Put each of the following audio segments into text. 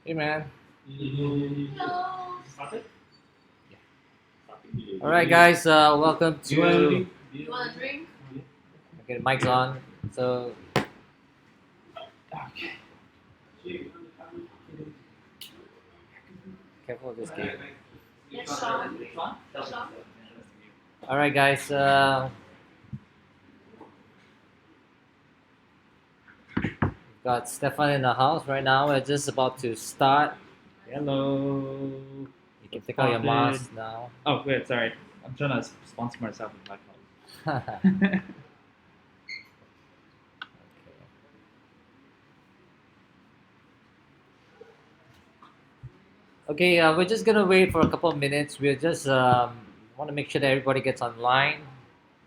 Hey man. Hello. All right, guys. Welcome to. You want a drink? Okay, the mic's on. So careful of this game. Yes, Sean. Sean. All right, guys. We've got Stefan in the house right now. We're just about to start. Hello. You can take out your mask now. Oh, wait, sorry. I'm trying to sponsor myself with my Okay. phone. Okay, we're just gonna wait for a couple of minutes. We're just want to make sure that everybody gets online.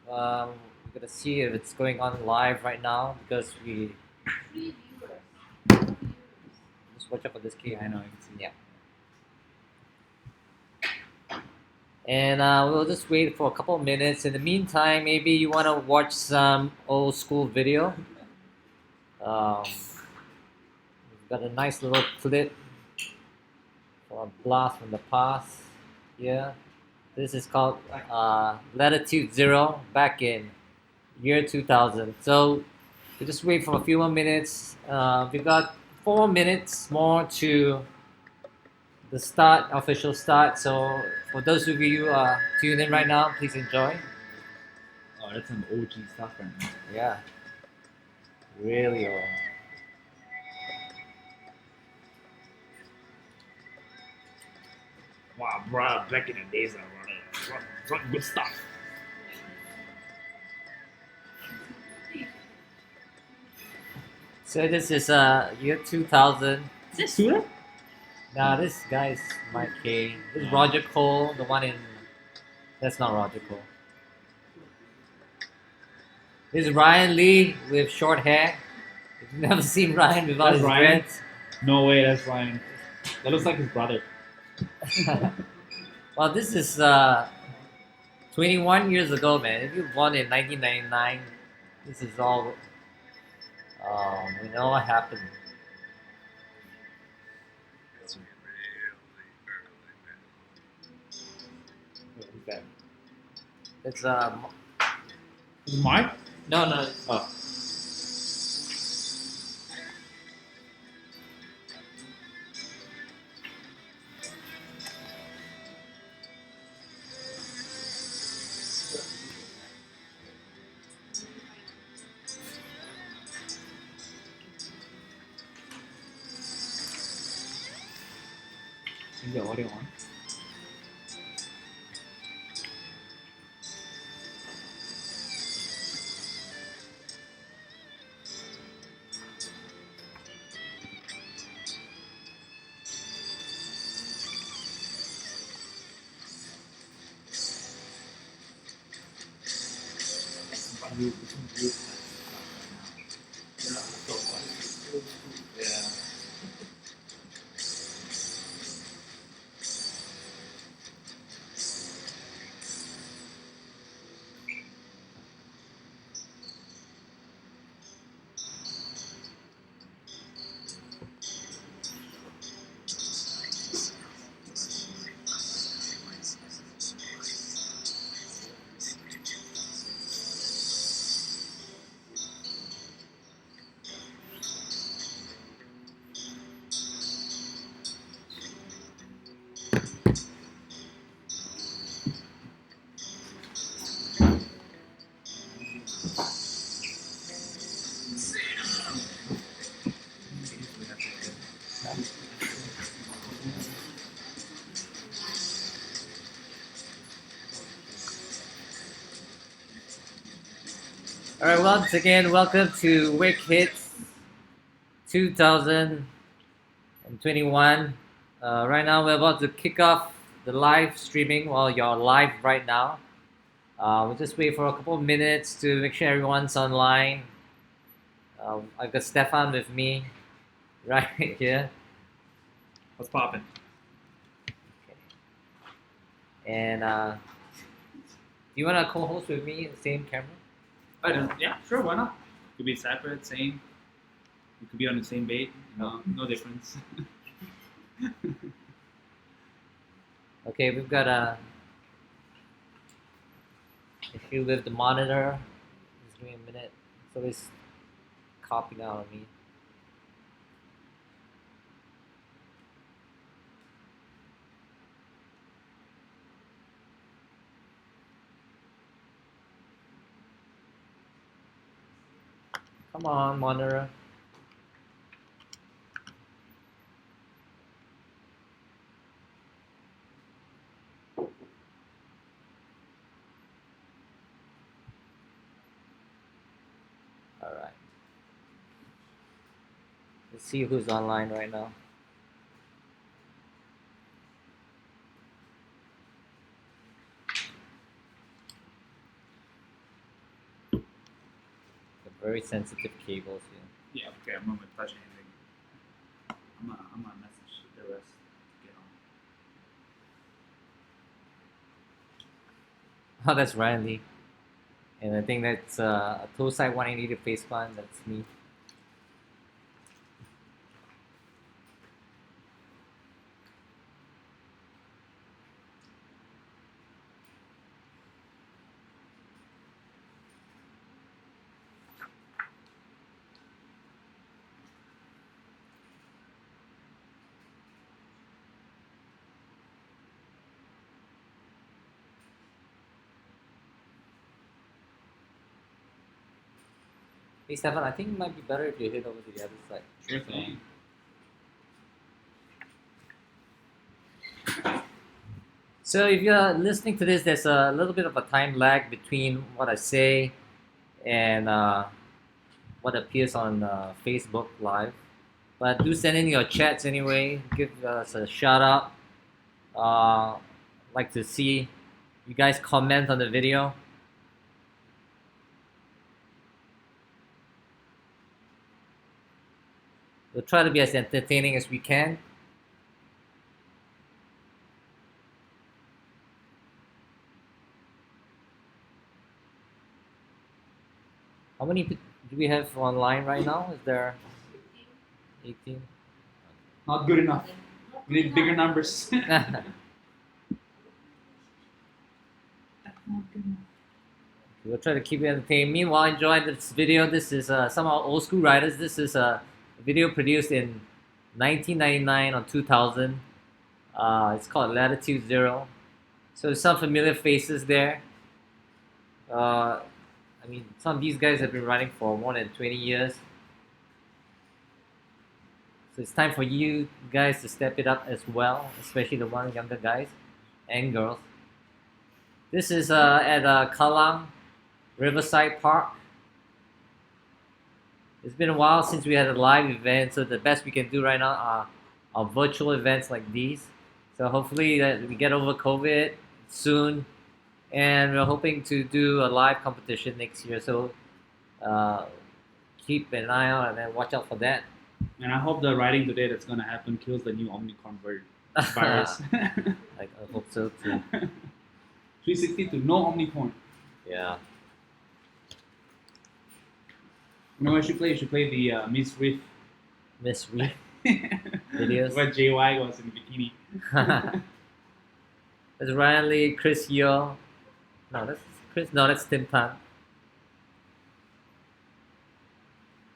We're gonna see if it's going on live right now because we 3 viewers. just watch out for this key. I know, I can see. Yeah. And we'll just wait for a couple of minutes. In the meantime, maybe you want to watch some old school video. We've got a nice little clip for a blast from the past. Yeah, this is called Latitude Zero back in year 2000. So we just wait for a few more minutes. We've got 4 minutes more to the start, official start. So for those of you tuned in right now, please enjoy. Oh, that's some OG stuff right now. Yeah, really old. Wow, bro, back in the days, running good stuff. So this is year 2000. Is this Suda? Nah, this guy's Mike K. This is Roger Cole, the one in. That's not Roger Cole. This is Ryan Lee with short hair. You've never seen Ryan without That's his Ryan? dreads. No way, that's Ryan. That looks like his brother. Well, this is 21 years ago, man. If you were born in 1999, this is all. We know what happened. Who's that? It's Is it Mark? no. Oh. Is the audio on? Yeah. All right. Once again, welcome to Wick Hits 2021. Right now, we're about to kick off the live streaming. Well, you're live right now. We'll just wait for a couple of minutes to make sure everyone's online. I've got Stefan with me right here. What's poppin'? And do you want to co-host with me in the same camera? Yeah, sure, why not? Could be separate, same. We could be on the same bait. No difference. Okay, we've got a issue with the monitor. Just give me a minute. So it's copying out on me. Come on, monitor. All right. Let's see who's online right now. The very sensitive cables here. Yeah, okay, I'm not gonna touch anything. I'm gonna message the rest to get on. Oh, that's Ryan Lee. And I think that's a toe side 180 to face plant. That's me. Hey, Stefan, I think it might be better if you head over to the other side. Sure thing. So if you're listening to this, there's a little bit of a time lag between what I say and what appears on Facebook Live. But do send in your chats anyway. Give us a shout out. Like to see you guys comment on the video. We'll try to be as entertaining as we can. How many do we have online right now? Is there 18? Not good enough. We need bigger numbers. We'll try to keep you entertained. Meanwhile, enjoy this video. This is some of our old school riders. This is a video produced in 1999 or 2000. It's called Latitude Zero. So some familiar faces there. I mean, some of these guys have been running for more than 20 years. So it's time for you guys to step it up as well, especially the one younger guys and girls. This is at Kallang Riverside Park. It's been a while since we had a live event, so the best we can do right now are virtual events like these. So hopefully that we get over COVID soon, and we're hoping to do a live competition next year. So keep an eye out and then watch out for that. And I hope the riding today that's gonna happen kills the new Omicron virus. I hope so too. 360 to no Omicron. Yeah. You know what you should play? You should play the Miss Riff Miss Reef videos. where JY was in bikini. That's Ryan Lee, Chris Yo. No, that's Chris. No, that's Tim Tan.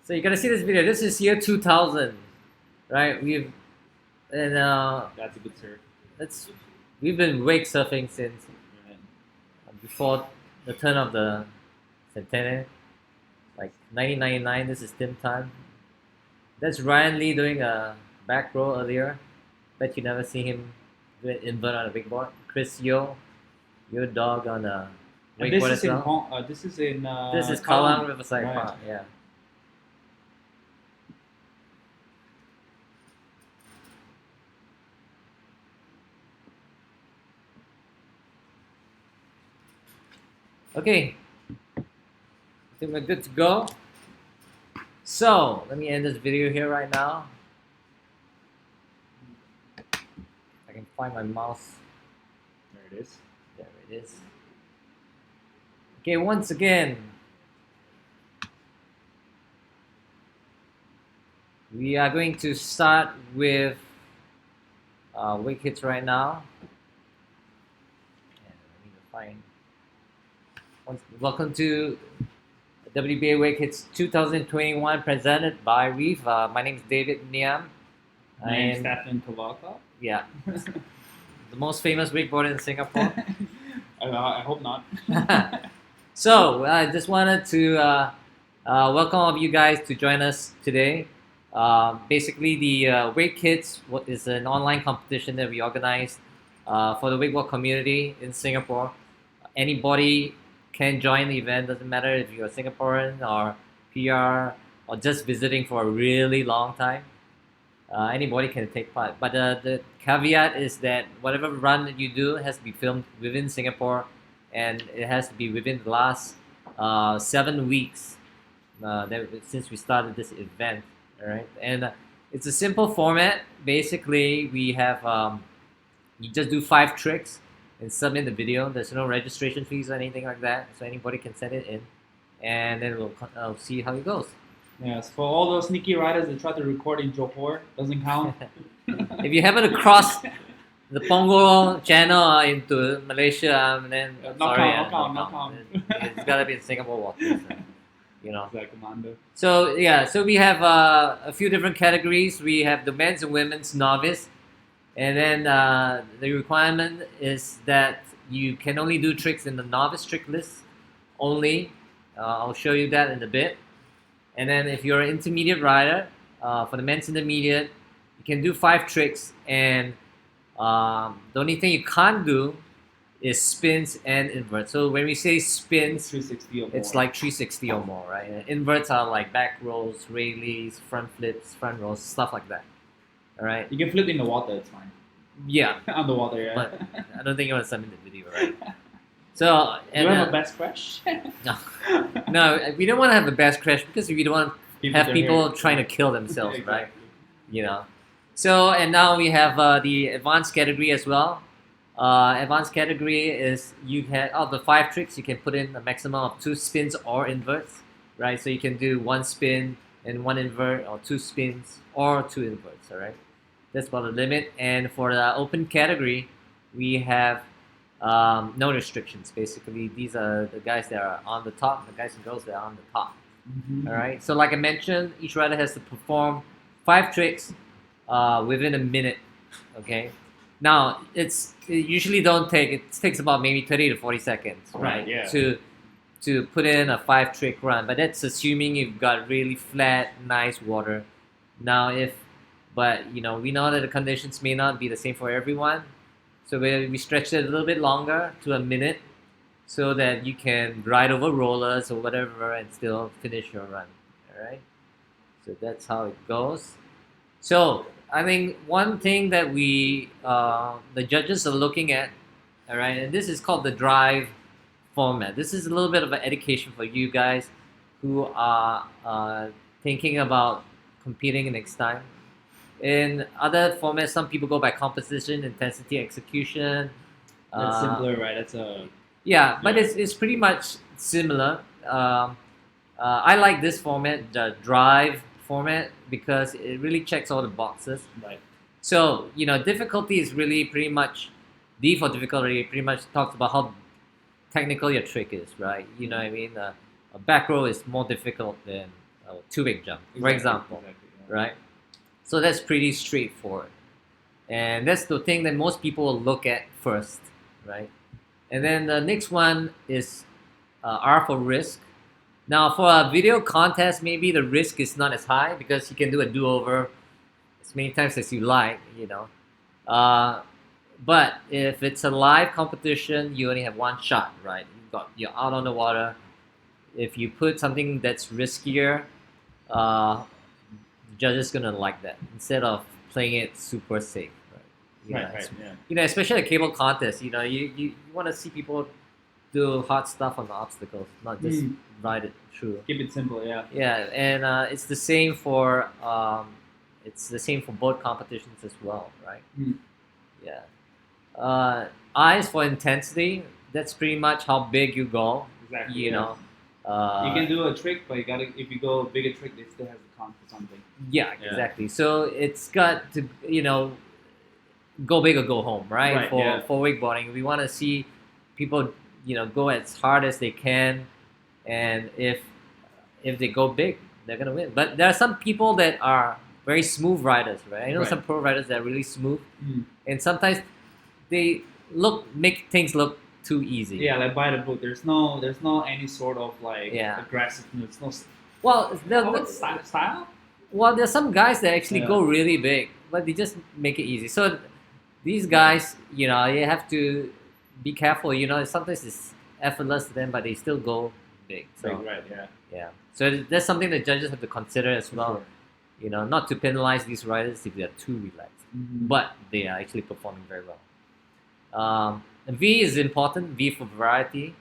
So you gotta see this video. This is year 2000, right? We've That's a good surf. we've been wake surfing since Right. before the turn of the centenary, like 1999. This is Tim Tan. That's Ryan Lee doing a back row earlier. Bet you never see him do an invert on a big board. Chris Yo, your dog on a And wakeboard this as is well. this is in This is Kallang Riverside Right. Park. Yeah. Okay, I think we're good to go. So let me end this video here right now. I can find my mouse. There it is. There it is. Okay, once again, We are going to start with weight hits right now. And I need to find. Welcome to WBA Weight Hits 2021, presented by Reef. My name is David Niam. My name's And Stefan Kowalka. yeah, the most famous wakeboarder in Singapore. I hope not. So I just wanted to welcome all of you guys to join us today. Basically, the Wake Kids is an online competition that we organized for the wakeboard community in Singapore. Anybody can join the event. Doesn't matter if you're Singaporean or PR or just visiting for a really long time. Anybody can take part. But the caveat is that whatever run that you do has to be filmed within Singapore, and it has to be within the last 7 weeks since we started this event. All right, and it's a simple format. Basically, we have you just do 5 tricks and submit the video. There's no registration fees or anything like that, so anybody can send it in, and then we'll see how it goes. Yes, for all those sneaky riders that try to record in Johor, doesn't count. If you happen to cross the Pongo channel into Malaysia, then Not sorry, count, no not count. It's gotta be in Singapore waters, you know. Like Commander. So yeah, so we have a few different categories. We have the men's and women's novice, and then the requirement is that you can only do tricks in the novice trick list only. I'll show you that in a bit. And then if you're an intermediate rider, for the men's intermediate, you can do 5 tricks, and the only thing you can't do is spins and inverts. So when we say spins, 360 or more. it's like 360 or more, right? And inverts are like back rolls, Rayleighs, front flips, front rolls, stuff like that. All right? You can flip in the water, it's fine. Yeah, Underwater, yeah. but I don't think you want to submit the video, right? So, you and have a best crash? no, we don't want to have a best crash because we don't want to have to people hear. trying to kill themselves, right? Exactly. You know. So, and now we have the advanced category as well. Advanced category is you can, out of the 5 tricks, you can put in a maximum of 2 spins or inverts, right? So you can do 1 spin and 1 invert, or 2 spins or 2 inverts, all right? That's about the limit. And for the open category, we have no restrictions. Basically, these are the guys that are on the top, the guys and girls that are on the top. Mm-hmm. All right. So, like I mentioned, each rider has to perform 5 tricks within a minute. Okay. Now, it usually don't take. It takes about maybe 30 to 40 seconds, right? Yeah. To put in a 5 trick run, but that's assuming you've got really flat, nice water. Now, but you know, we know that the conditions may not be the same for everyone, so we stretched it a little bit longer to a minute, so that you can ride over rollers or whatever and still finish your run. All right. So that's how it goes. So I think one thing that the judges are looking at, all right, and this is called the drive format. This is a little bit of an education for you guys who are thinking about competing next time. In other formats, some people go by composition, intensity, execution. That's simpler, right? That's a... Yeah, but Yeah. it's pretty much similar. I like this format, the drive format, because it really checks all the boxes. Right. So, you know, difficulty is really pretty much, D for difficulty pretty much talks about how technical your trick is, right? You know what I mean? A back row is more difficult than a 2-leg jump, for example, Exactly, yeah. right? So that's pretty straightforward. And that's the thing that most people will look at first, right? And then the next one is R for risk. Now, for a video contest, maybe the risk is not as high because you can do a do-over as many times as you like, you know. But if it's a live competition, you only have 1 shot, right? You're out on the water. If you put something that's riskier, judges gonna like that instead of playing it super safe, right? You know, Right, yeah. You know, especially a cable contest. You know, you want to see people do hard stuff on the obstacles, not just ride it through. Keep it simple, yeah. Yeah, and it's the same for both competitions as well, right? Mm. Yeah. I for intensity. That's pretty much how big you go. Exactly. You yeah. know, You can do a trick, but you gotta if you go a bigger trick, it still has to count for something. Yeah, Yeah. exactly. So it's got to go big or go home, right? Right, for yeah. for wakeboarding, we want to see people go as hard as they can, and if they go big, they're gonna win. But there are some people that are very smooth riders, right? I know Right. some pro riders that are really smooth, Mm. and sometimes they make things look too easy. Yeah, like by the book. There's no any sort of like Yeah. aggressiveness. No Well, style. well, there's some guys that actually Yeah. go really big, but they just make it easy. So these guys, you have to be careful. Sometimes it's effortless to them, but they still go big. So Right. Yeah. yeah, so that's something that judges have to consider as For well. sure. Not to penalize these riders if they're too relaxed, Mhm. but they are actually performing very well. And V is important. V for variety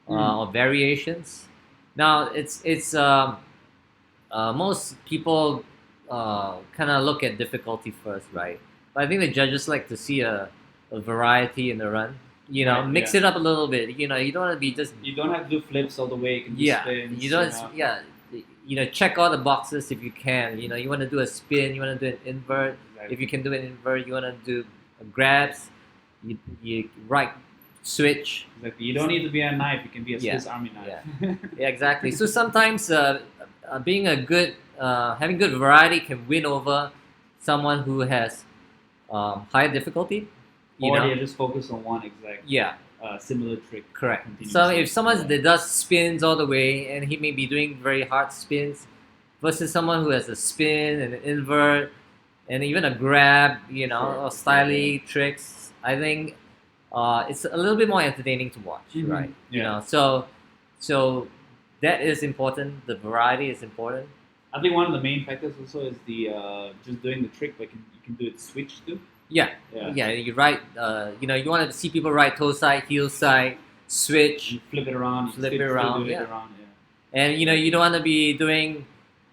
or variations. Now it's most people kind of look at difficulty first, right? But I think the judges like to see a variety in the run. Right, Mix yeah. it up a little bit. You don't want to be just You don't have to do flips all the way. You can do yeah. spins. You don't know. check all the boxes if you can. You want to do a spin. You want to do an invert. Exactly. If you can do an invert, you want to do grabs. You right switch. Exactly. You don't need to be a knife. You can be a Yeah, Swiss Army knife. Yeah, exactly. So sometimes being a good, having good variety can win over someone who has higher difficulty. Or they're just focused on one exact Yeah, similar trick. correct. continuously. So if someone that does spins all the way and he may be doing very hard spins, versus someone who has a spin and an invert and even a grab, Sure, or for sure, styly tricks, I think it's a little bit more entertaining to watch, Mhm. right? Yeah. So that is important. The variety is important. I think one of the main factors also is the just doing the trick, but you can do it switch too. Yeah, Yeah. yeah. You ride. You want to see people ride toe side, heel side, switch, You flip it around. You Flip it still around, do it yeah. around. Yeah. and you don't want to be doing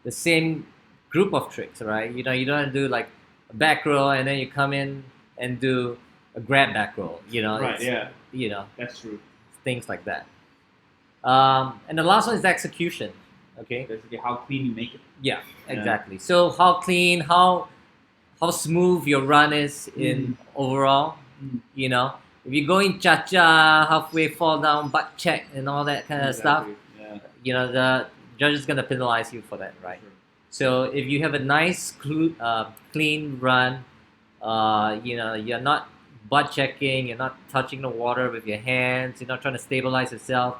the same group of tricks, right? You don't want to do like a back row and then you come in and do a grab back row. Right. it's- Yeah. That's true. things like that. And the last one is execution. Okay. Basically, how clean you make it. Yeah, Yeah. exactly. So how clean, how smooth your run is in overall. Mm. If you go in cha-cha, halfway fall down, butt check, and all that kind of stuff, Yeah. the judge is gonna penalize you for that, right? Sure. So if you have a nice, clean run, you're not butt checking, you're not touching the water with your hands, you're not trying to stabilize yourself.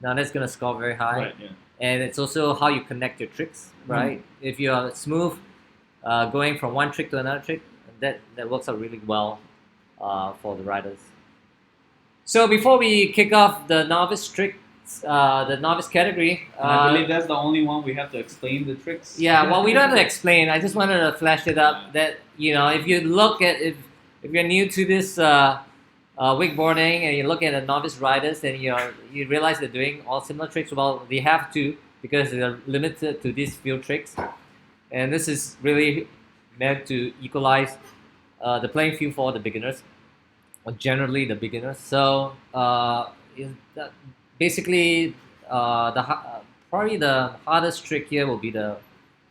Now that's gonna score very high. Right. Yeah. And it's also how you connect your tricks, right? If you are smooth, going from one trick to another trick, that works out really well for the riders. So before we kick off the novice tricks, the novice category, And I believe that's the only one we have to explain the tricks. yeah, well, we don't have to explain. I just wanted to flash it up Yeah. that if you look at if you're new to this wakeboarding and you look at the novice riders and you realize they're doing all similar tricks. Well, they have to because they're limited to these few tricks, and this is really meant to equalize the playing field for the beginners, or generally the beginners. So basically, probably the hardest trick here will be the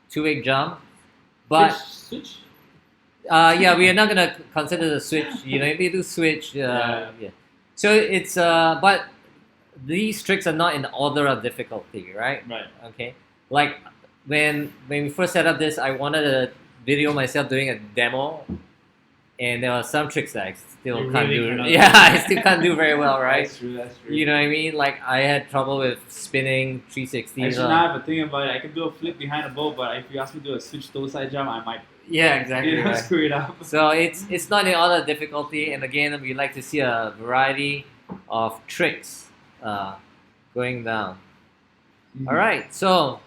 two-leg jump, but switch. yeah, we are not gonna consider the switch. If you do switch, Yeah. yeah. So it's but these tricks are not in order of difficulty, right? Right. Okay. Like when we first set up this, I wanted to video myself doing a demo, and there are some tricks that I still You can't really do. cannot Yeah, do. I still can't do very well, right? That's true. That's true. You know what I mean? Like I had trouble with spinning 360. Actually, now but thinking about it, I can do a flip behind a boat, but if you ask me to do a switch toe side jump, I might Yeah, exactly. Right. screw it up. So it's not in order of difficulty, and again, we like to see a variety of tricks going down. All right, so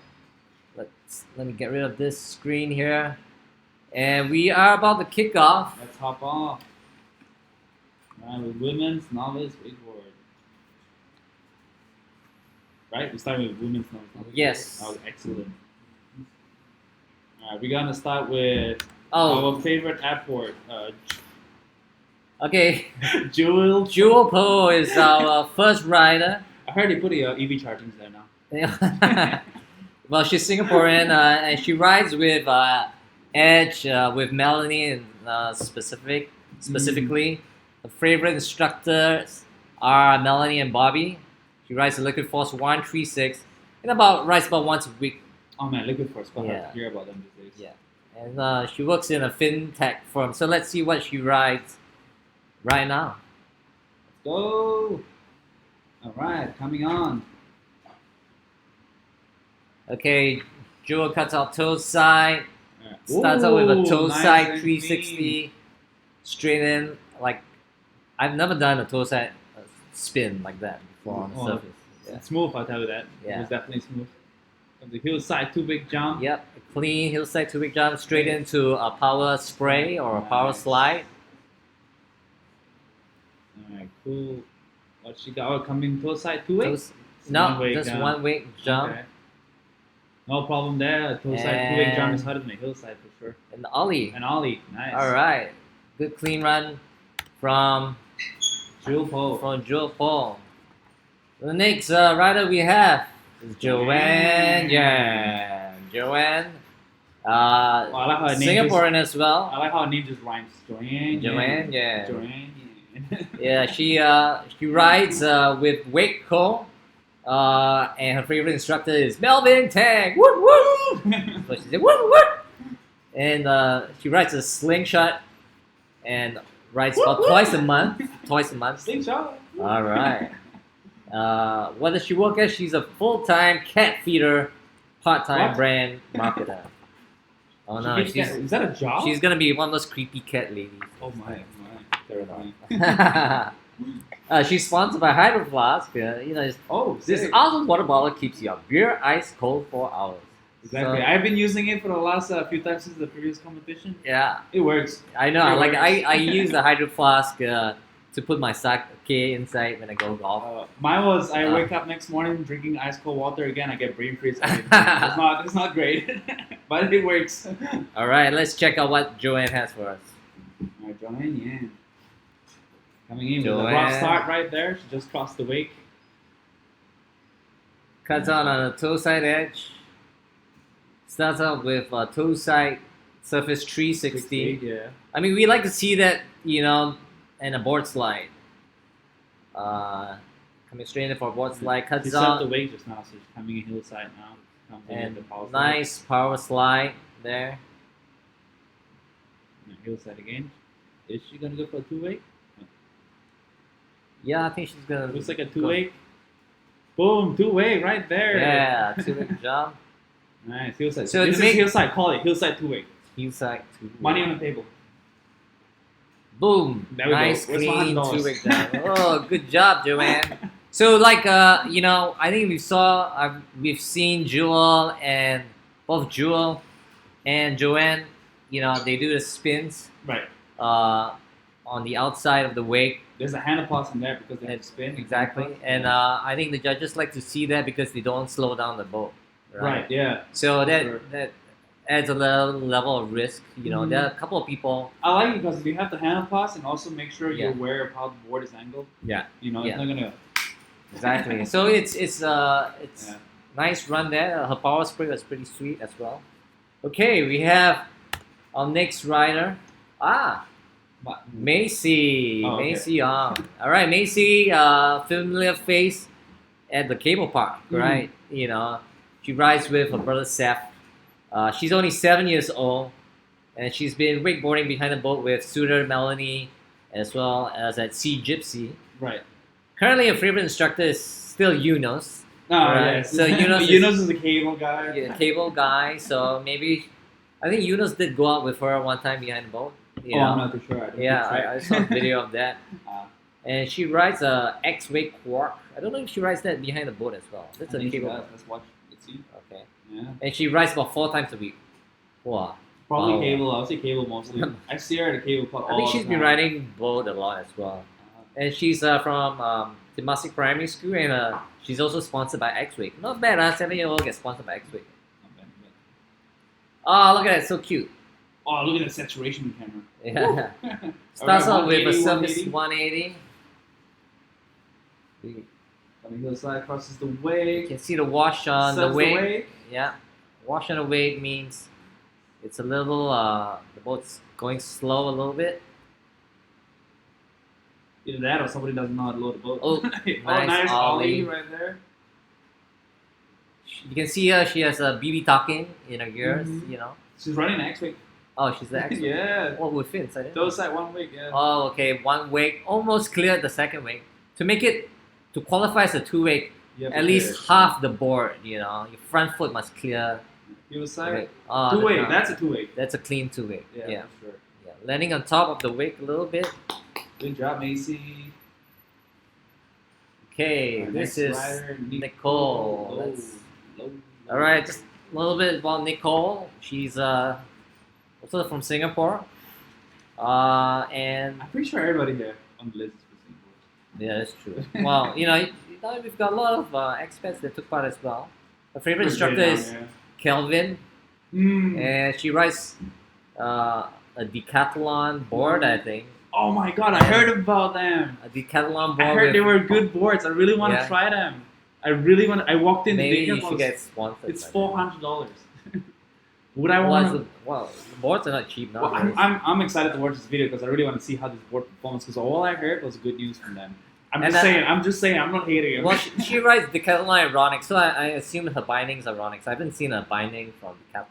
let me get rid of this screen here, and we are about to kick off. Let's hop off. Alright, with women's novice wakeboard. Right? We started with women's novice. Yes. That was excellent. Alright, we're gonna start with Oh, our favorite airport, okay. Jewel. Jewel Po is our first rider. I heard they put EV chargings there now. Well, she's Singaporean, and she rides with Edge, with Melanie, and specifically. Her favorite instructors are Melanie and Bobby. She rides the Liquid Force 136, and rides about once a week. Oh man, Liquid Force. But Yeah. I hear about them these days. Yeah. And she works in a fintech firm. So let's see what she rides right now. Let's go. All right, coming on. Okay, Jewel cuts out toe side. All right. Starts out with a Ooh, toe nice side and 360. clean. Straight in. Like, I've never done a toe side spin like that before on the Oh, surface. Yeah. It's smooth, I'll tell you that. Yeah. It was definitely smooth. From the hillside, 2 big jump. Yep, a clean hillside 2-big jump straight into a power spray or a power Nice. slide. Alright, cool. What she got? Oh, coming toe side 2 way? Toes- No, One-way just jump. 1-way jump. Okay. No problem there. Toe side 2 way jump is And- harder than a hillside for sure. And the ollie. And ollie, nice. Alright, good clean run from Jewel pole. Jewel Paul. The next rider we have is Joanne. Yeah, Joanne. Oh, I like how her name Singaporean as I well. like how her name just rhymes. Joanne. Joanne, yeah. Joanne. Yeah, she rides with Waco, and her favorite instructor is Melvin Tang. Woo woo! So she said woo woo, and she rides a slingshot, and rides about twice a month. Twice a month. Slingshot. All right. What does she work as? She's a full-time cat feeder, part-time What? brand marketer. Oh no, Is that a job? she's gonna be one of those creepy cat ladies. Oh my. Terrifying. She's sponsored by Hydro Flask. You know, Oh, this sick. awesome water bottle keeps your beer ice cold for hours. Exactly. So, I've been using it for the last few times since the previous competition. yeah, It works. I know. It Like works. I use the Hydro Flask to put my sake inside when I go golf. Mine was I Uh. wake up next morning drinking ice cold water again. I get brain freeze. It's not great, but it works. All right, let's check out what Joanne has for us. Alright, Joanne, yeah. Coming in with a rock Joanne. start right there. She just crossed the wake. Cuts out on a toe side edge. Starts out with a toe side surface 360. Yeah. I mean, we like to see that, you know, and a board slide. Coming straight in for a board slide, She cuts set the out, wake just now, so she's coming in hillside now. Comes in and with the power slide. nice power slide there. And hillside again. Is she gonna go for a 2-way? Yeah, I think she's gonna. Looks like a go- 2-way. Boom, 2-way right there. Yeah, 2-big jump. Nice, hillside. So This to is make- hillside, call it hillside 2-way. Hillside 2. Money on the table. Boom. There we go. Nice, Where's my clean $100? 2-big jump. Oh, good job, Joanne. So, like, you know, I think we've seen Jewel and both Jewel and Joanne. You know, they do the spins Right. on the outside of the wake. There's a hand pass in there because they have to spin. Exactly, and I think the judges like to see that because they don't slow down the boat. Right, yeah. So that Sure. that adds a level of risk. You know, there are a couple of people. I like it because you have the hand pass and also make sure Yeah. you're aware of how the board is angled. Yeah. You know, Yeah. it's not gonna. Exactly. So it's Yeah. nice run there. Her power spray was pretty sweet as well. Okay, we have our next rider. But, Macy. Oh, okay. Macy All right, Macy, familiar face at the cable park, right? You know, she rides with her brother Seth. She's only 7 years old, and she's been wakeboarding behind the boat with Suitor Melanie, as well as at Sea Gypsy. right. Currently, her favorite instructor is still Yunus, No, Right. yes. So Yunus is- Yunus is the cable guy. the cable guy. So maybe, I think Yunus did go out with her one time behind the boat. You Oh, know? I'm not too sure. I don't Yeah, keep track. I saw a video of that. Uh, And she rides a X-Wake Quark. I don't know if she rides that behind the boat as well. That's I a think she cable. does. Let's watch. Let's see. Okay. Yeah. And she rides about 4 times a week. Wow. Probably Wow. cable. I'll say cable mostly. I see her at a cable club. I think all she's the been time. riding boat a lot as well. And she's from Temasek Primary School, and she's also sponsored by X-Wake. Not bad, 7-year-old gets sponsored by X-Wake. Not bad, not bad. Oh, look at that, so cute. Oh, look at that saturation camera. Yeah. Starts Alright, off with a 180, surface 180. 180. The Coming hillside, crosses the You wake. can see the wash on the Serves wake. Yeah, wash on the wake means it's a little the boat's going slow a little bit. Either that or somebody doesn't know how to load the boat. Oh, nice ollie ollie. right there. You can see her. She has a BB talking in her gears. Mhm. You know. She's running next week. Oh, she's the expert. Yeah. What with fins? I didn't know. Those side 1 week, yeah. Oh, okay. One wake, almost cleared the second wake. To make it, to qualify as a two wake, You have at to least clear it. half the board. You know, your front foot must clear. Hillside. Wake. Oh, Two wake, no. that's a 2 wake. That's a clean two wake. Yeah, Yeah. for sure. Yeah. Landing on top of the wake a little bit. Good job, Macy. Okay, Our this next is rider, Nicole. Low, Let's- low. All right, just a little bit about Nicole. She's also from Singapore. And I'm pretty sure everybody here on the list is for Singapore. yeah, that's true. Well, you know, we've got a lot of expats that took part as well. Her favorite instructor is Kelvin, and she rides a decathlon board, I think. Oh my god, I heard about them. A decathlon board. I heard with- they were good boards. I really want Yeah. to try them. I really want. I walked in. Maybe the you Decathlon, should get sponsored. It's by them. $400. Would I Well, want it's to? a- well, the boards are not cheap now. Well, I'm excited to watch this video because I really want to see how this board performs. Because all I heard was good news from them. I'm And just that- saying. I'm just saying. I'm not hating it. Well, she rides Decathlon Ironic, so I assume her bindings are Ironic. So I haven't seen a binding from Decathlon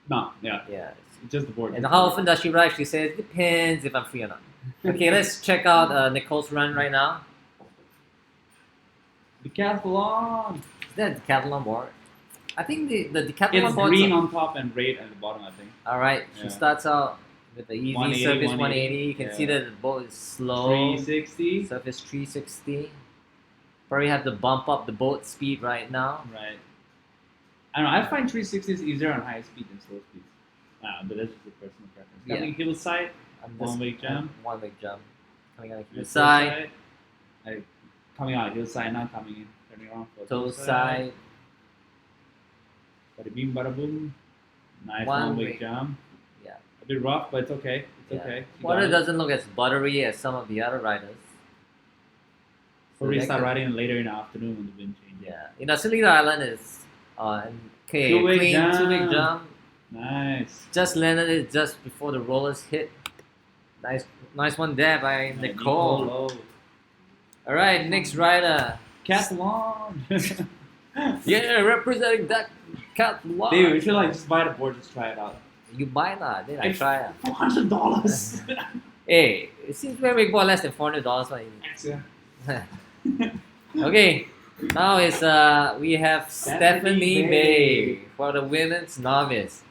No, yeah, yet. Yeah. it's just the board. And how often does she ride? She says, depends if I'm free or not. Okay, let's check out Nicole's run right now. Decathlon. Is that a Decathlon board? I think the Decathlon It's boards green are- on top and red at the bottom. I think. Alright, she Yeah. starts out with the easy 180, surface 180. 180. You can see Yeah. that the boat is slow. 360. Surface 360. Probably have to bump up the boat speed right now. Right. I don't know. I find 360s easier on high speed than slow speeds. But that's just a personal preference. Yeah. Coming hillside. I'm One way jump. One way jump. Coming out of the hillside. side, Coming out hillside, now coming in. Turning around for toe hillside. side. Bada bing, bada boom. Nice One one way way. jump. Yeah. A bit rough, but it's okay. It's Yeah. okay. You Water got it. doesn't look as buttery as some of the other riders. Probably that start could- riding later in the afternoon when the wind changes. Yeah. You know, Silly Island is okay. Two-way Clean jump. two-way jump. Nice. Just landed it just before the rollers hit. Nice one there by Nicole. Nicole. All right, next rider. Decathlon. Yeah, representing that Decathlon. Dude, we should like just buy the board, just try it out. You buy that, then I It's try it. $400. Hey, it seems we make more less than $400. Yeah. Okay, now is we have Stephanie Stephanie Bay Bay. for the women's novice.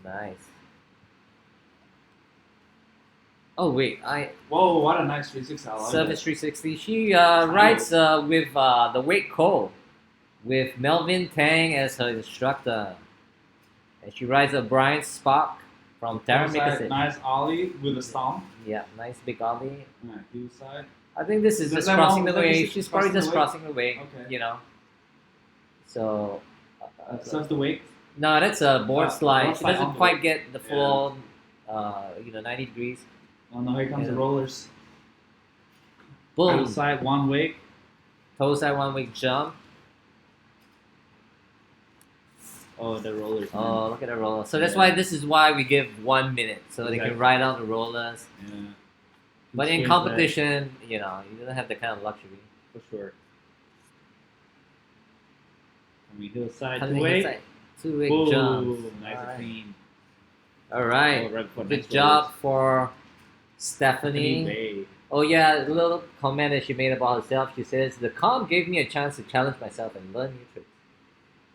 Nice. Oh wait, Whoa, what a nice 360. I love Service it. 360. She rides with the Wake Co. with Melvin Tang as her instructor, and she rides a Brian Spark from Terra Hillside, Mickelson. nice ollie with a stomp. Yeah, nice big ollie. Hillside. I think this is Does just that crossing one- the that way. is She's probably crossing just the way? crossing the way. Okay. You know. So. Serves the wake. No, that's a board Ah, slide. board She slide doesn't on the quite way. get the full, 90 degrees. Oh no, here comes the Yeah. rollers. Boom. Hillside, one wake. Toe side one way jump. Oh, the rollers. Oh, look at the roller. So that's Yeah. why this is why we give 1 minute so they can Exactly. ride out the rollers. Yeah. But in Experience competition, you don't have that kind of luxury. that, for sure. Coming hillside, Coming two wake. inside, two-way Boom, jump. nice and Alright. clean. All right. Oh, right foot, Good nice job rollers. for Stephanie Stephanie. Bay. Oh yeah, a little comment that she made about herself. She says, the comp gave me a chance to challenge myself and learn new tricks.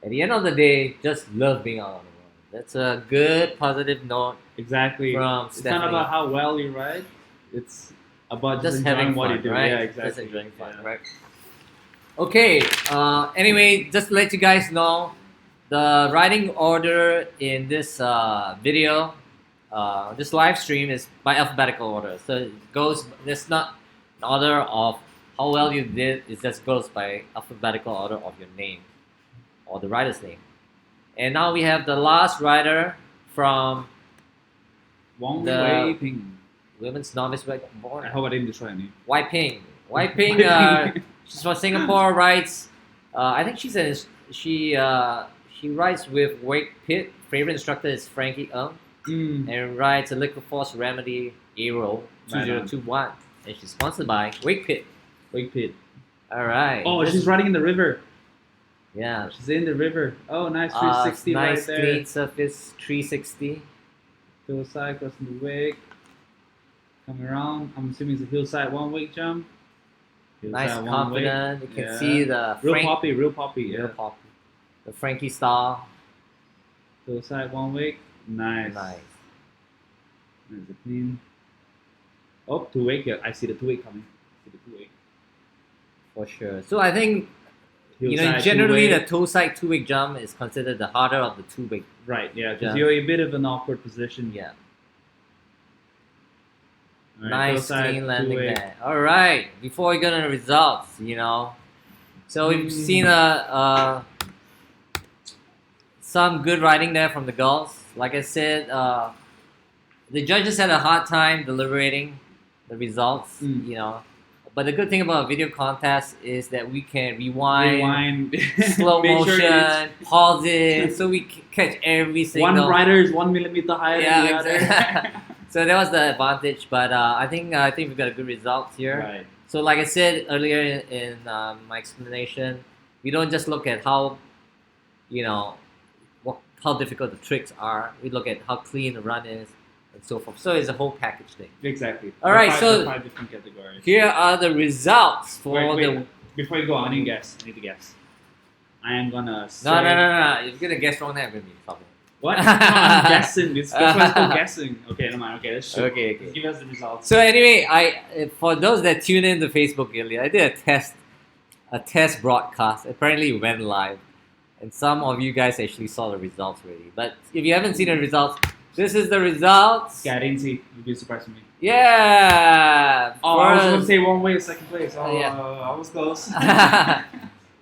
At the end of the day, just love being out on the road. That's a good positive note Exactly. from It's Stephanie. not about how well you ride. It's about just enjoying having what fun, you do. right? Yeah, exactly. Just enjoying fun, Yeah. right? Okay. Anyway, just to let you guys know, the riding order in this video, this live stream is by alphabetical order. So it goes. There's not an order of how well you did. It just goes by alphabetical order of your name or the rider's name. And now we have the last rider from Wong The- Wei Ping. women's novice I board. hope I didn't destroy any. Wai Ping. Wai Ping She's from Singapore. Rides. I think she rides with Wake Pit. Favorite instructor is Frankie Ng, and rides a Liquid Force Remedy Aero Right on. 2021, and she's sponsored by Wake Pit. Wake Pit. All right. Oh, This- she's riding in the river. yeah. She's in the river. Oh, nice 360 Nice right there. clean surface 360. Hillside crossing the wake. Coming around. I'm assuming it's a hillside one wake jump. Nice, Hillside one confident. You wake. can Yeah. see the Real poppy, real poppy. real Yeah. poppy. The Frankie style. Hillside one wake. Nice. Nice. There's a clean. Oh, two wake. Yeah, I see the two wake coming. I see the two wake. For sure. So I think Hillside, generally the two-wake. toe side 2-wake jump is considered the harder of the 2-wake. Right, yeah, because jump. you're in a bit of an awkward position. Yeah. All right, Nice hillside, clean landing two-wake. there. All right. Before we go to the results, so we've seen some good riding there from the girls. Like I said, the judges had a hard time deliberating the results. But the good thing about a video contest is that we can rewind. Slow Make sure motion, pause it, so we catch every it's single. one rider is 1 millimeter higher than the Yeah, other. exactly. So that was the advantage, but I think we've got a good result here. Right. So like I said earlier in my explanation, we don't just look at how how difficult the tricks are. We look at how clean the run is and so forth. So it's a whole package thing. Exactly. All right, so- five different categories. Here are the results for Wait, the. before you go, I need to guess. I need to guess. I am gonna say. No. If you're gonna guess wrong, then I'm gonna be in trouble. What? No, I'm guessing. That's why it's called guessing. Okay, never mind. Okay, let's shoot. Okay. Just give us the results. So anyway, for those that tuned in to Facebook earlier, I did a test broadcast. Apparently, it went live, and some of you guys actually saw the results already. But if you haven't seen the results, this is the results. Okay, I didn't see. You'd be surprised with me. Yeah. Oh, I was going to first- say one way, second place. Oh, Yeah. I was close.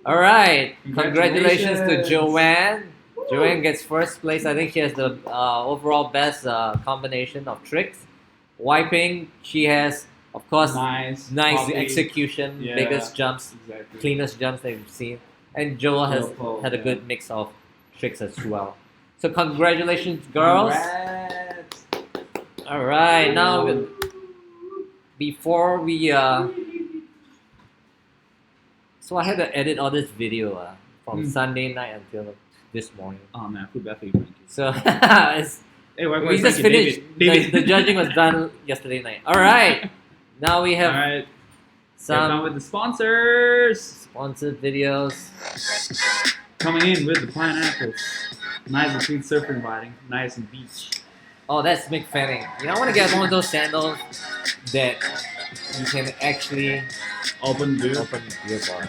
All right. Congratulations to Congratulations. Joanne. Joanne gets first place. I think she has the overall best combination of tricks. Wiping, she has, of course, nice. nice Poppy. execution, Yeah. biggest jumps, Exactly. cleanest jumps that we've seen. And Joel has Joel, had a yeah. good mix of tricks as well. So congratulations, girls. Congrats. All right, now before we so I had to edit all this video from Sunday night until this morning. Oh man, I feel bad for you, Frankie. So it's, Hey, why we just finished. The judging was done yesterday night. All right, now we All have right. some Some with the sponsors sponsored videos. coming in with the pineapples. Nice and clean surf inviting. Nice and beach. Oh, that's Mick Fanning. I want to get one of those sandals that you can actually Open beer. open beer bar.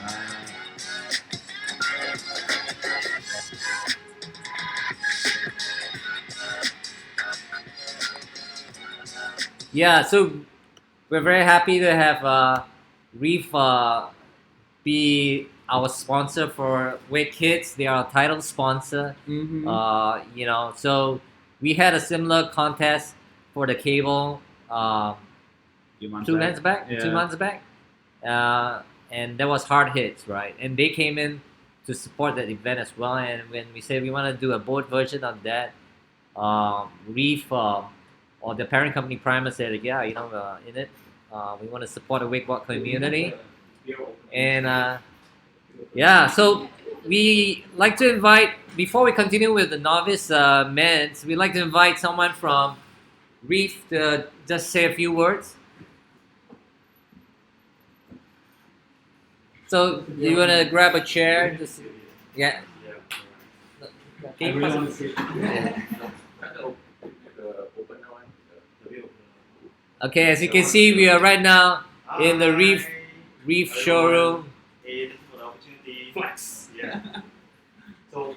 Yeah, so we're very happy to have Reef be our sponsor for Wake Kids. They are a title sponsor. Mm-hmm. So we had a similar contest for the cable 2 months back, Yeah. 2 months back, and that was hard hits, right? And they came in to support that event as well. And when we said we want to do a boat version of that, Reef or the parent company Primer said, yeah, in it, we want to support the wakeboard community, and yeah, so we like to invite, before we continue with the novice men's, we'd like to invite someone from Reef to just say a few words. So you want to grab a chair? Just, yeah. I really want to see it. Yeah. Okay, as you can see, we are right now in the Reef showroom. Hey, thank you for the opportunity. Flex. Yeah. So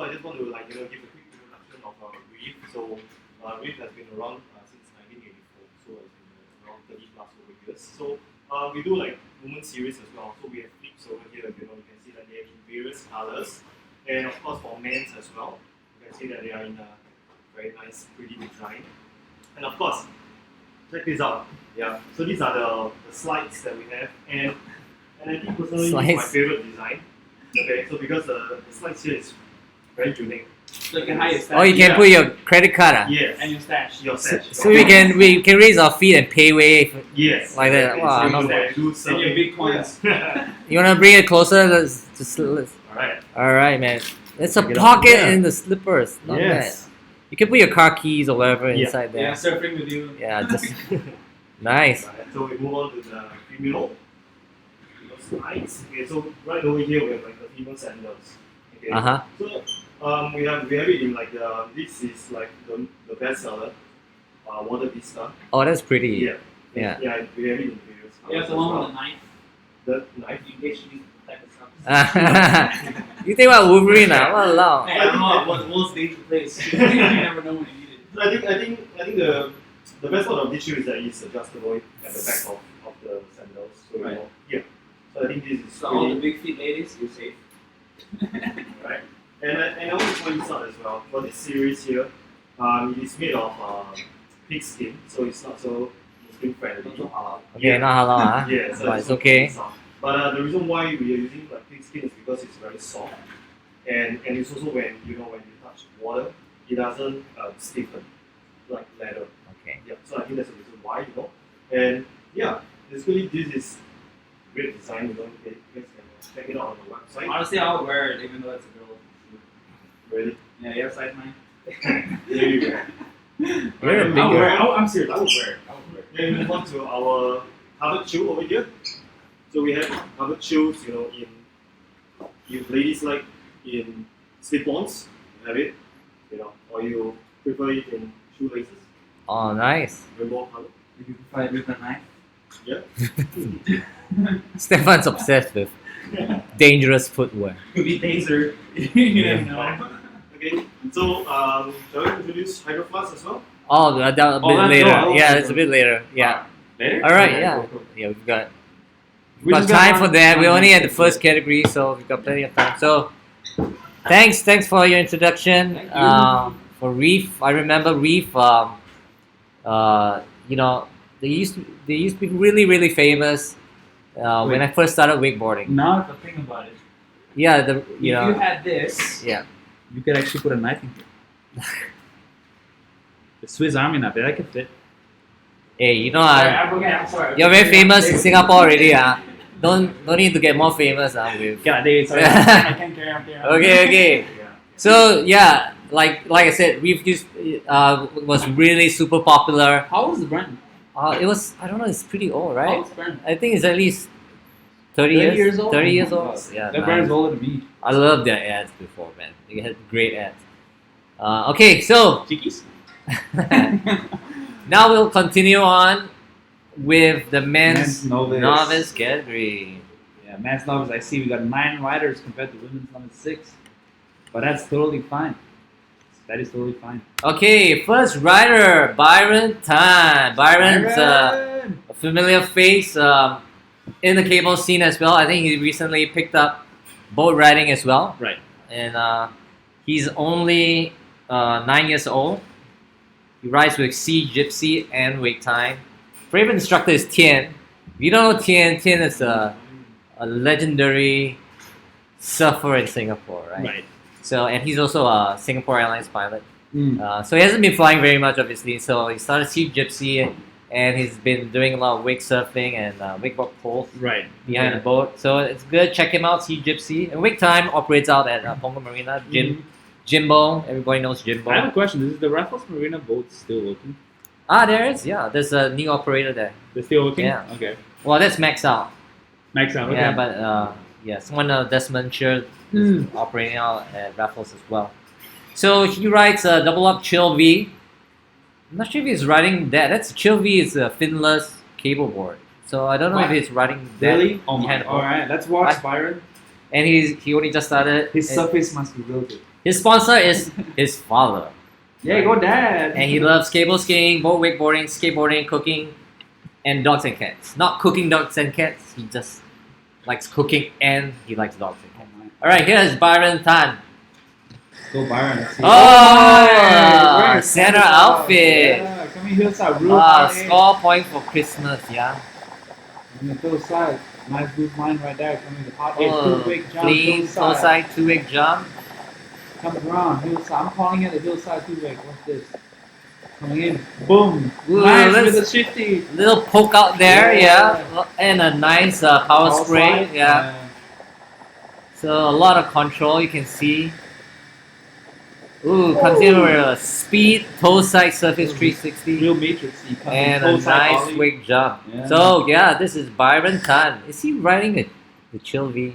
I just want to give a quick introduction of Reef. So Reef has been around since 1984, so it's been around 30 plus over years. So we do women series as well. So we have flips over here. You can see that they're in various colors, and of course for men's as well. You can see that they are in a very nice, pretty design. And of course, check this out. Yeah. So these are the slides that we have, and And I think personally, it's my Slides. favorite design. Okay, so because the slides here is very unique. So you can hide your stash. Oh, you can put your credit card. Yes. And your stash. Your So, stash. so we can raise our feet and pay wave. Yes. Like that. exactly. Wow, So not you bad. can do And something. your Bitcoins. You wanna bring it closer? Let's. Alright. All right, man. It's a Check it out. pocket Yeah. in the slippers. Not Yes. bad. You can put your car keys or whatever Yeah. inside Yeah, there. surfing with you. Yeah, just nice. Right, so we move on to the female slides. Okay, so right over here we have like the female sandals. Okay. Uh huh. So we have it in like this is like the best seller, Water Vista. Oh, that's pretty. Yeah. Yeah. Yeah, we have it in various You have colors the as one well. with the knife. The knife. In case you need to protect yourself. You think about Wolverine now? Walao. Hey, I don't know what the most dangerous place. You never know when you need it. So I think the best part of this shoe is that it's adjustable at the back of the sandals. So Right. you know, yeah. So I think this is So all the really big feet ladies, you're safe. right. And I want to point this out as well. For this series here, it is made of pig skin, so it's not so Muslim friendly. Okay, not halal, huh? Yeah, so But it's okay. But the reason why we are using like pig skin is because it's very soft, and it's also when you touch water, it doesn't stiffen like leather. Okay. Yeah, so I think that's the reason why, and yeah, basically this is great design. You guys can check it out on the website. Honestly, I would wear it even though it's a girl. Really, Yeah, you have size 9. there you go. You're a Right, big I'll girl. wear it. I'm serious. I would wear it. I would wear it. Then we move on to our covered shoe over here. So we have covered shoes, in if ladies like in slip-ons, you have it, or you prefer it in shoelaces, Oh, nice. rainbow color. If you fight with a knife. Yeah. Stefan's obsessed with dangerous footwear. Could be taser. You never know. Okay. So shall we introduce Hydro Flask as well? Oh, that a bit that's later. all. Yeah, it's a bit later. Yeah. Later? All right. Okay, Yeah. cool, cool. Yeah, we've got We just time got for one- that. We one only had the minute. first category, so we've got plenty of time. So, thanks for your introduction. Thank you. For Reef, I remember Reef. They used to be really famous when Wait. I first started wakeboarding. Now, if I think about it, Yeah, if you had this, yeah. you could actually put a knife in here. The Swiss Army knife, that could fit. Hey, I'm sorry. you're very famous in Singapore already. Don't need to get more famous. With God, David, sorry. I can't carry on here. okay. So yeah, like I said, Reef was really super popular. How old is the brand? It was, I don't know, it's pretty old, How right? old is the brand? I think it's at least 30 30 years. years old? 30 years Oh my old. God. Yeah, That brand is nice. older than me. I love their ads before, man. They had great ads. Okay, so Chickies? now we'll continue on with the men's Men's novice. novice category. Yeah, men's novice, I see we got 9 riders compared to women's novice 6. But that's totally fine. That is totally fine. Okay, first rider, Byron Tan. Byron's a familiar face in the cable scene as well. I think he recently picked up boat riding as well. Right. And he's only 9 years old. He rides with Sea Gypsy and Wake Time. Favorite instructor is Tian. If you don't know Tian is a legendary surfer in Singapore, right? Right. So, and he's also a Singapore Airlines pilot. Mm. So he hasn't been flying very much, obviously. So he started Sea Gypsy, and he's been doing a lot of wake surfing and wakeboard poles Right. behind the boat. So it's good. Check him out, Sea Gypsy. And Wake Time operates out at Ponga Marina. Jimbo, everybody knows Jimbo. I have a question. Is the Raffles Marina boat still working? There is. Yeah, there's a new operator there. They're still working? Yeah. Okay. Well, that's Max out. Max out. Okay. Yeah, but someone Desmond Sher is operating out at Raffles as well. So he rides a double up Chill V. I'm not sure if he's riding that. That's Chill V is a finless cable board. So I don't know What? if he's riding that Really? Oh my. behind the boat. Alright, let's watch I- Byron. And he only just started. His And surface must be real good. his sponsor is his father. Yeah, go dad. And he loves cable skiing, boat wakeboarding, skateboarding, cooking, and dogs and cats. Not cooking dogs and cats. He just likes cooking and he likes dogs and cats. All right, here's Byron Tan. Go Byron. Let's see. Oh, Wearing Santa Santa outfit. Yeah, coming here, side real Ah, high. score point for Christmas, yeah. On the other side. Nice blue line right there. Coming to pot. It's Oh, two-way jump. clean Hillside. toe-side two-way jump. Comes around. Hillside. I'm calling it a hillside two-way. What's this? Coming in. Boom. Ooh, Nice let's- with the shifty. Little poke out there, Yeah. yeah. And a nice power spray, slide. yeah. So a lot of control, you can see. Ooh, continue with a speed toe side surface 360 Real matrix. He comes and in a toe-side nice ollie. wig jump. Yeah. So yeah, this is Byron Tan. Is he riding the Chill V?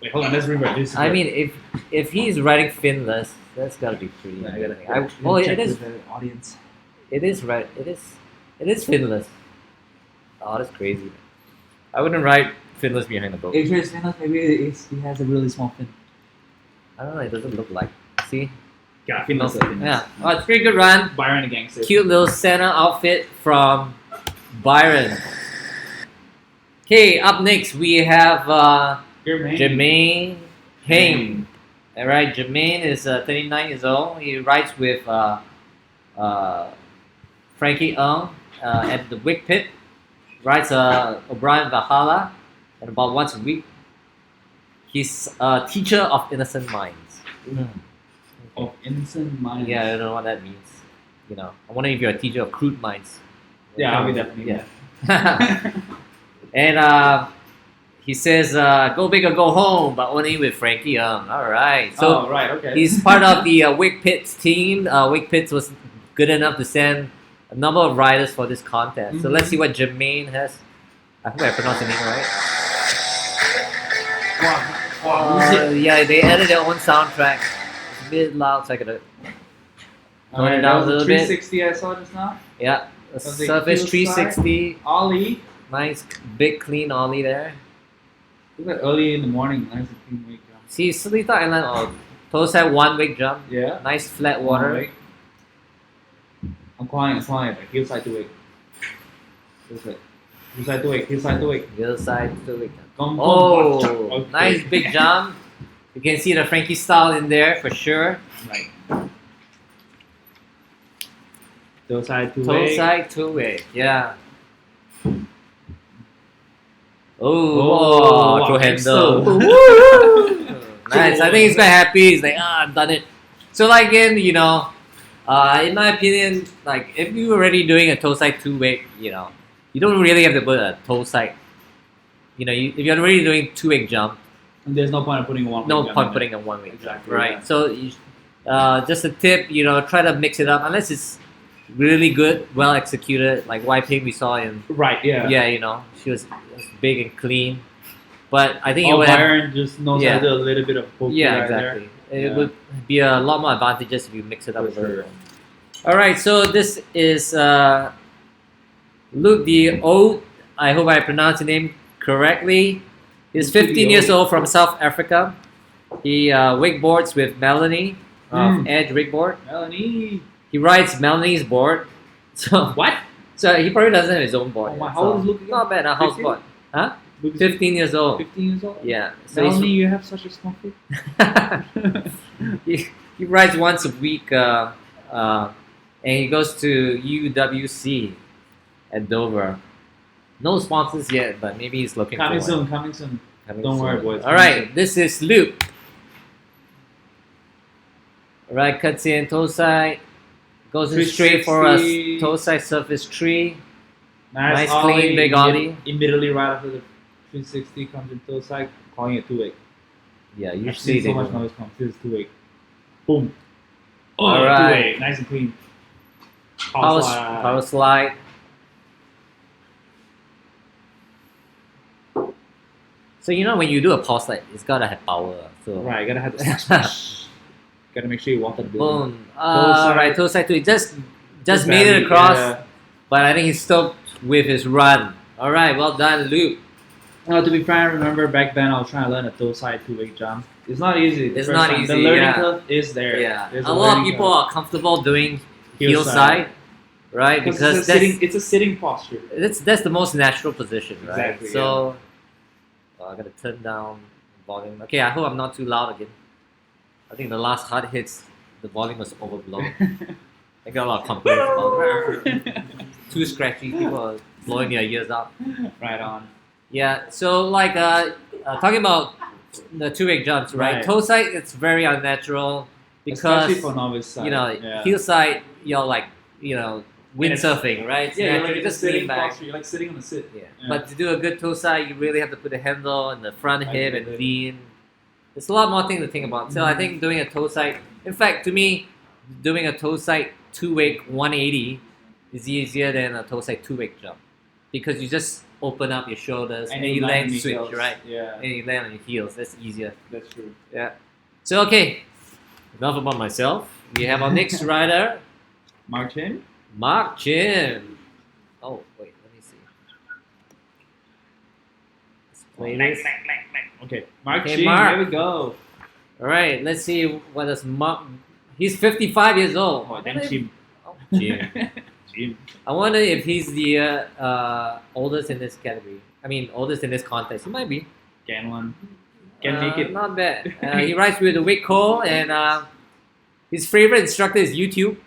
Wait, hold on. Let's revert this. I mean, if he's riding finless, that's gotta be pretty. I amazing. gotta Oh, check it is. with the audience. It is right. It is finless. Oh, that's crazy. I wouldn't ride finless behind the boat. If it's finless, maybe he has a really small fin. I don't know. It doesn't look like. See? Yeah, finless. Yeah. Oh, it's a pretty good run. Byron the gangster. Cute little Santa outfit from Byron. Okay, up next we have Jermaine Heng. Alright, Jermaine is 39 years old. He rides with Frankie Ng at the Wick Pit. Rides O'Brien Valhalla, and about once a week. He's a teacher of innocent minds. Of innocent mind. Yeah, I don't know what that means. You know, I wonder if you're a teacher of crude minds. Yeah, I'll be definitely. Yeah. And he says, "Go big or go home," but only with Frankie Young. All right. So oh, right, okay. he's part of the Wick Pits team. Wick Pits was good enough to send a number of riders for this contest. So let's see what Jermaine has. I hope I pronounced the name right. Yeah, they added their own soundtrack. It's a bit loud, so I gotta tone it down a little bit. 360 I saw just now. Yeah, a Was it Surface heel side? 360. Ollie. Nice, big, clean ollie there. Look at early in the morning. Nice and clean wake jump. See, Salita Island, toe side one wig jump. Yeah. Nice flat water. Wake. I'm calling it like heel side to wake. Heel side to wake. Heel side to wake. The other side to wig jump. Oh, Oh, nice big jump. You can see the Frankie style in there for sure. Right. Toe side to Toe wake. side two way. Yeah. Oh, throw handle. Nice. I think he's quite happy. He's like, I've done it. So like again, you know, in my opinion, like if you're already doing a toe side two way, you know, you don't really have to put a toe side. You know, if you're already doing two way jump, And there's no point of putting one. no wake point jump putting a one way jump, Exactly, right? yeah. So you, just a tip, you know, try to mix it up unless it's really good, well executed, like Ping we saw in. in. Right. Yeah. Yeah, you know, she was big and clean. But I think it Oh, would have, Byron just knows Yeah. how to do a little bit of poke yeah, right exactly. It Yeah. would be a lot more advantageous if you mix it up For a little sure. bit. All right, so this is Luke the Old. I hope I pronounced the name correctly. He's Luke the 15 years Old. old from South Africa. He wakeboards with Melanie of Edge Wakeboard. there. Melanie. He rides Melanie's board. So What? So he probably doesn't have his own board. Oh my, yet, how so old is Luke again? Not bad, a 15? houseboard. Huh? Luke is 15 years old. 15 years old. Yeah. So Melanie, you have such a small feet. he rides once a week, and he goes to UWC at Dover. No sponsors yet, but maybe he's looking Coming for soon. one. Coming soon. Coming Don't worry, soon. boys. All right, this is Luke. All right, cuts in toe side, goes in straight for a 360. toe side surface tree. Nice, ollie, clean, big ollie. Immediately right after the 360 comes in toe side, calling it 2-8. Yeah, I've usually seen they so much do. noise come. This is 2-8. Boom. Oh, All right. 2-8. Nice and clean. Power slide. So you know when you do a power slide, it's gotta have power. So Right, gotta have the gotta make sure you walk the building. boom. side. Right, toe side too. Just Just made it barely, across, yeah. but I think he stopped with his run. All right, well done, Luke. Well, to be frank, I remember back then I was trying to learn a toe side 2-8 jump. It's not easy. the It's first not time. easy, The learning yeah. curve is there. Yeah, There's a lot of learning people curve. are comfortable doing heel Heel side, side. right? Because it's a sitting posture. that's the most natural position, right? Exactly, So I gotta turn down volume. Okay, I hope I'm not too loud again. I think the last hard hits, the volume was overblown. I got a lot of complaints about it. Too scratchy. People are blowing their ears out. Right on. Yeah. So like talking about the two-way jumps, right? Right. Toe side, it's very unnatural Especially because for novice side. you know yeah. heel side, you're like windsurfing, right? It's Yeah, you're natural. like You just just lean sitting back. posture. You're like sitting on the sit. Yeah. Yeah. But to do a good toe side, you really have to put the handle on the front I hip get and it. lean. There's a lot more things to think about. So I think doing a toe side, in fact, to me, doing a toe side two-way 180 is easier than a toe side two-way jump because you just open up your shoulders and you land on your switch, heels. right? Yeah, And you land on your heels. That's easier. that's true. Yeah. So okay, enough about myself. We have our next rider, Mark Chin. Mark Chin. Oh wait, let me see. Let's play this. Okay, Mark Okay, Chin. Mark. Here we go. All right, let's see what does Mark. He's 55 years old. Oh, I damn wonder if- Jim. Oh, Jim. Jim. I wonder if he's the oldest in this category. I mean, oldest in this contest. He might be. Can one. Can make it. Not bad. He rides with the Wick Cole, and his favorite instructor is YouTube.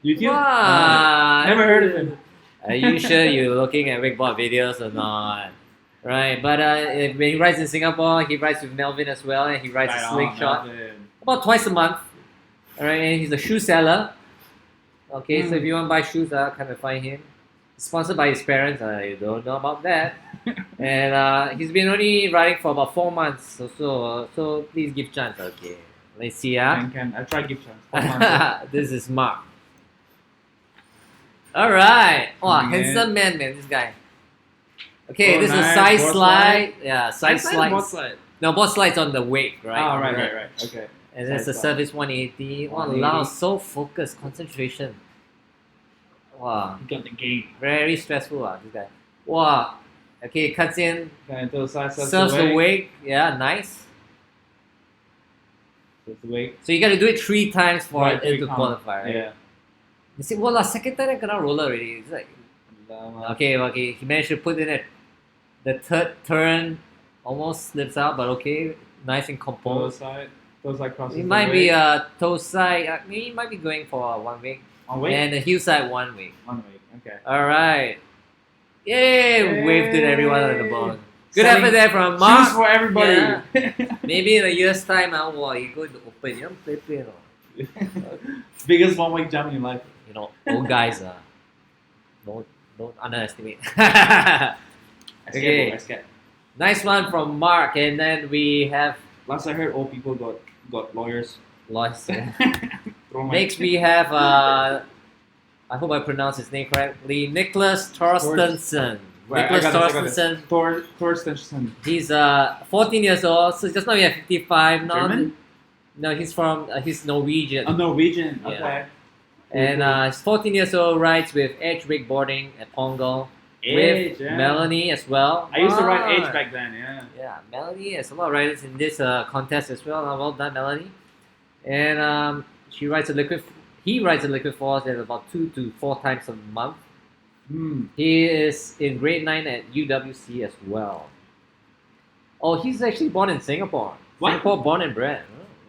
YouTube? What? Never heard of him. Are you sure you're looking at wakeboard videos or not? Right, but when he rides in Singapore, he rides with Melvin as well, and he rides a slingshot about twice a month. All right, and he's a shoe seller. Okay, so if you want to buy shoes, come and find him. Sponsored by his parents, I don't know about that. And he's been only riding for about 4 months or so please give chance. Okay, let's see. Can. I'll try give chance. This is Mark. All right. Oh, Yeah. handsome man, this guy. Okay, Oh, this is a nice. side Board slide. Yeah, side slide. Board slide. No, board slide's on the wake, right? Oh, right. Okay. And there's a Side service 180. Wow, 180. so focused, concentration. Wow, You got the game. very stressful. This guy. Wow. Okay, cuts in, Can to the side, serves the wake. Yeah, nice. Serves the wake. So you got to do it 3 times for Right, it three to count. qualify, right? Yeah. You see, well, second time I cannot roll already. It's like, okay. He managed to put in it. The third turn almost slips out, but okay, nice and Toe composed. side. Toe side crosses. It might be a toe side. Maybe he might be going for 1 week, On wake. and the heel side 1 week. 1 week. Okay. All right. Yay! Wave to everyone on the bone. Good Selling effort there from Shoes Mark. for everybody. Yeah. Maybe in a year's time, wow, you go to open. You don't play, no. Biggest 1 week jump in your life. You know, old guys don't underestimate. Okay. I scared. Nice one from Mark, and then we have Last I heard, old people got lawyers. Lois. Throw my- Next we have I hope I pronounced his name correctly, Nicholas Torstensen. Right, Nicholas I got it. Torstensen. Torstensen. He's 14 years old, so just now we have 55 now. German? No, he's from he's Norwegian. A Norwegian. Yeah. Okay. And he's 14 years old, rides with Edge wakeboarding at Pongo. Age, With yeah. Melanie as well. I used to ride Ah. Age back then. Yeah. Yeah, Melanie has a lot of riders in this contest as well. Well done, Melanie. And she rides a liquid. He rides a liquid force at about 2 to 4 times a month. Hmm. He is in grade 9 at UWC as well. Oh, he's actually born in Singapore. What? Singapore, born and bred.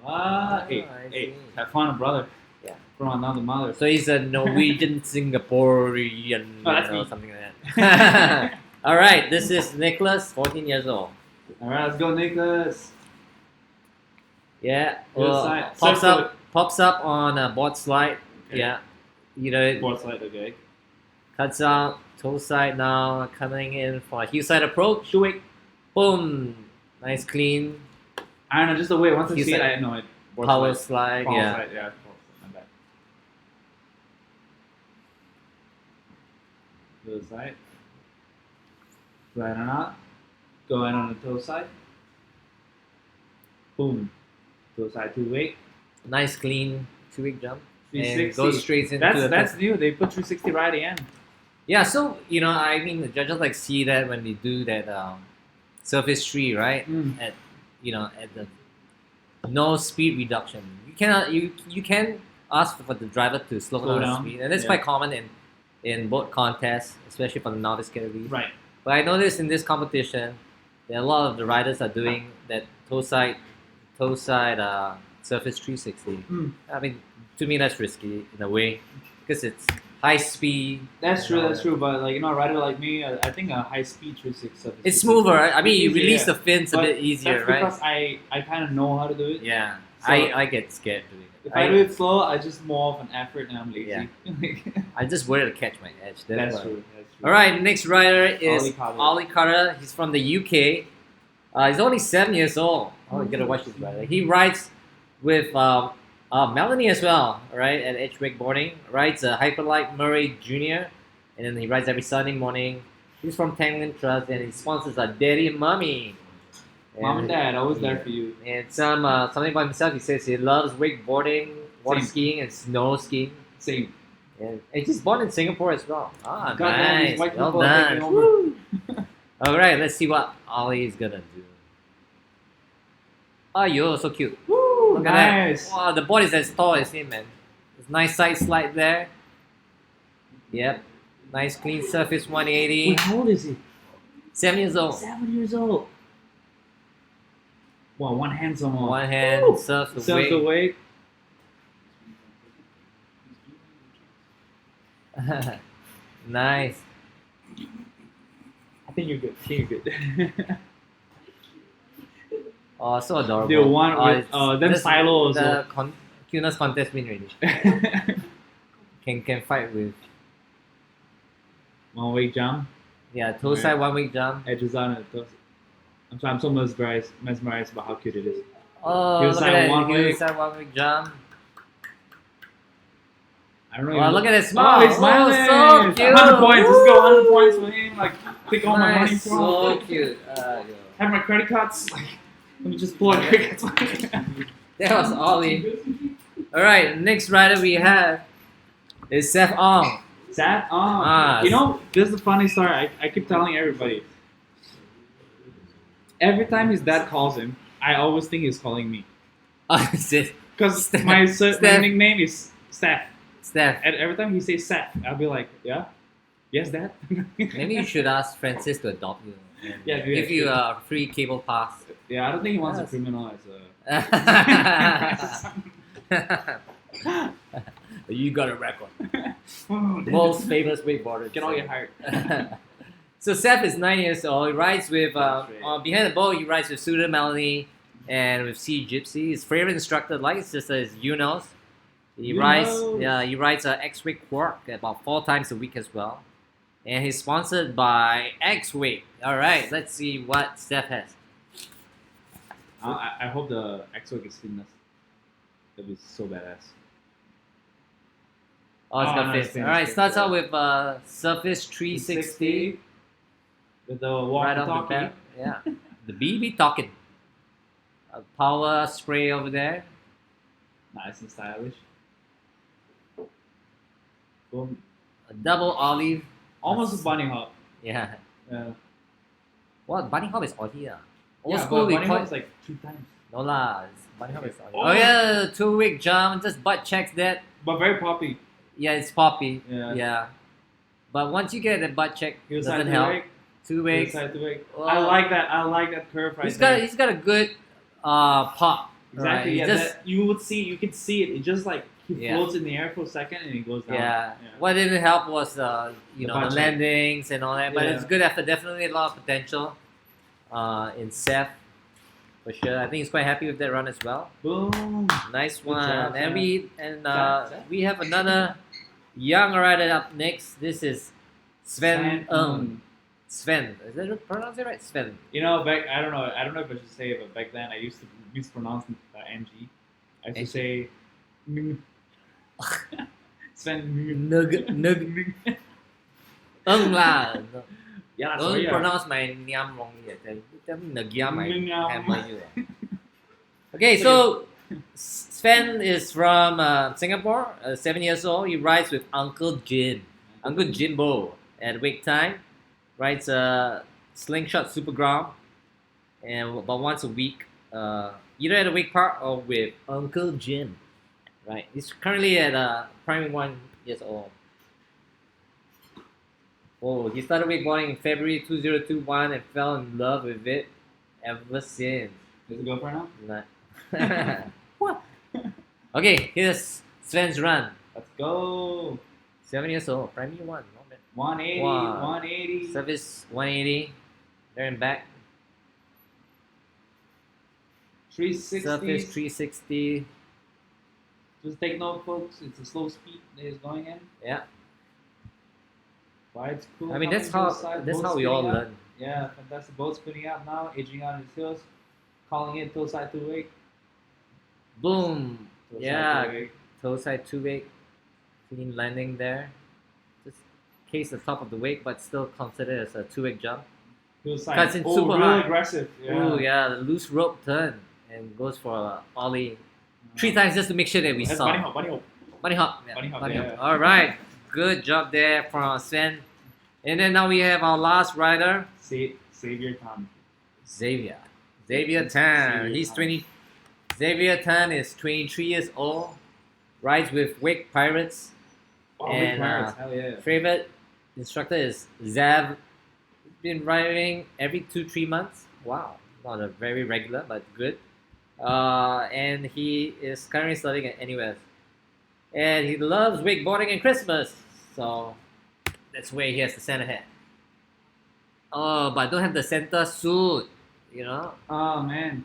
Ah, hey, I hey, see. have fun, brother. Yeah. From another mother. So he's a Norwegian Singaporean, Oh, that's me. something like that. All right, this is Nicholas, 14 years old. All right, let's go, Nicholas. Yeah, Good side. pops Circle pops up on a board slide. Okay. Yeah, you know, Board slide, okay. cuts out toe side now, coming in for a heel side approach. Two week. Boom, nice clean I don't know, just the way. Once I You see it, said I know it. Board power slide. slide. Power Yeah, slide, yeah. My bad. To the side. Right on out. Go in on the toe side. Boom. Toe side, 2 week. nice clean 2-week jump and 360. goes straight into the That's new. They put 360 right at the end. Yeah, so I mean the judges like see that when they do that surface tree, right? Mm. At the no speed reduction. You cannot you can ask for the driver to slow Slow down down. speed, and that's Yeah. quite common in boat contests, especially for the novice category. Right. But I noticed in this competition that a lot of the riders are doing that toe side surface 360. Mm. I mean, to me that's risky in a way because it's high speed. That's true. No, That's true. But like a rider like me, I think a high speed 360 stuff. It's smoother. Right? I mean, you Easier, release yeah. the fins a But bit easier, That's right? because I kind of know how to do it. Yeah, So- I get scared doing it. If I do it slow, I just more of an effort and I'm lazy. Yeah. I just worry to catch my edge. That's why. true. That's true. All right, next rider is Ollie Carter. Ollie Carter. He's from the UK. He's only 7 years old. Oh, you gotta watch this rider. He rides with Melanie as well, right? At Edge Wakeboarding. Rides a Hyperlight Murray Jr. And then he rides every Sunday morning. He's from Tanglin Trust and his sponsors are Daddy and Mommy. Mom and Dad, always there for you. And something about himself, he says he loves wakeboarding, water Same. skiing, and snow skiing. Same. And he's born in Singapore as well. Ah, Goddamn, these nice. white Well people are taking done. over. All right, let's see what Ollie is gonna do. Oh, you're so cute. Woo, Look at nice. that. Wow, the board is as tall as him, man. There's nice side slide there. Yep. Nice clean surface 180. Wait, how old is he? 7 years old. 7 years old. Wow, one hand someone. One hand, Woo. surfs the Self the wake. weight. Nice. I think you're good. I think you're good. Oh, so adorable. The one with it's- them this- silo also. The cuteness contest win already. Can fight with One way jump, toe Right. side 1 week jump. edges on it. I'm so mesmerized about how cute it is. Oh, Heel look side at that. 1 Heel week. side 1 week jump. I don't know. Wow, even- look at that smile. Oh, he's smiling. Oh, so cute. 100 points. Let's go. 100 Woo. points for him. Like, click all my money Nice, from. so cute. Have my credit cards. Like, let me just pull out credit cards. That was Ollie. Alright, next rider we have is Seth Ong. Sad? Oh. Ah, You know, this is a funny story. I keep telling everybody. Every time his dad calls him, I always think he's calling me. Steph. Because Steph. my Steph. nickname is Steph. Steph. And every time he says Seth, I'll be like, yeah? Yes, Dad? Maybe you should ask Francis to adopt you. And Yeah, do give that. you a free cable pass. Yeah, I don't think he wants Yes. to criminalize You got a record. Most Most famous wakeboarder. Get all your heart. So Seth is 9 years old. He rides with That's right. behind the boat. He rides with Suda Melanie and with Sea Gypsy. His favorite instructor, like his sister, is Yunos. He rides, Yunos. he rides a X-Wake Quark about 4 times a week as well. And he's sponsored by X-Wake. All right, let's see what Seth has. I hope the X-Wake is finless. That'd be so badass. Oh, it's Oh, got nice, fins. nice, All right, nice. starts out with Surface 360 With the right walkie off the talkie. bat. Yeah, the BB talking. A power spray over there. Nice and stylish. Boom. A double olive. Almost a bunny hop. Yeah. Yeah. What? Bunny hop is Aussie, ah. Old Yeah, school, but we bunny call hop is it. like 2 times. No lah, bunny hop is Aussie. Oh. Oh yeah, 2 week jump, just butt checks that. But very poppy. Yeah, it's poppy. Yeah. But once you get the butt check, Heel doesn't side to help. wake. 2 Heel weeks. side to wake. Oh. I like that. I like that curve right He's there. got a good pop. Exactly. Right? Yeah. Just, You could see it. It just like he Yeah. floats in the air for a second and he goes down. yeah. What didn't help was The the butt check. landings and all that. But Yeah. it's good effort. Definitely a lot of potential in Seth. For sure. I think he's quite happy with that run as well. Boom. Nice Good one. job, And Seth. Seth? we have another young rider up next. This is Sven Ng. Sven. Is that pronounce it right? Sven. You know, I don't know if I should say it, but back then I used to mispronounce NG. I used to say Sven. Nug. Ng lah. Yeah, Don't sorry. pronounce my niam wrong yet. Tell me Nagyam, I Nyam. hammer you. Okay, so Sven is from Singapore, 7 years old. He rides with Uncle Jimbo at wake time. Rides a slingshot super ground, and about once a week, either at a wake park or with Uncle Jim. Right, he's currently at primary 1 years old. Oh, he started wakeboarding in February 2021 and fell in love with it ever since. Does it go for now? What? Okay, here's Sven's run. Let's go. 7 years old. Primary 1. Not bad. 180, Wow. 180. Service 180. There and back. 360. Surface 360. Just take note, folks. It's a slow speed that he's going in. Yeah. Wide's cool. I mean, that's coming how to the side, that's boat how we all spinning up. learn. Yeah, fantastic. Boat spinning up now, edging out his heels, calling it toe side to wake. Boom. Toe Yeah. side to wake. Toe side 2 wake. Clean landing there. Just case the top of the wake, but still considered as a 2 wake jump. Heel side. Cuts in Oh, super really high. aggressive. Yeah. Ooh, yeah, the loose rope turn and goes for a ollie 3 times just to make sure that we That's saw. bunny hop, bunny hop. Bunny hop. Yeah, Bunny hop, bunny yeah. hop. All right, good job there from Sven. And then now we have our last rider, Xavier Tan. Xavier. Xavier Tan. Xavier He's Tan. 20. Xavier Tan is 23 years old. Rides with Wake Pirates. Oh, And, big pirates. Hell yeah. Favorite instructor is Zav. Been riding every 2-3 months. Wow, not a very regular, but good. And he is currently studying at NUS. And he loves wakeboarding and Christmas. So that's where he has the center hat. Oh, but don't have the center suit, you know? Oh man.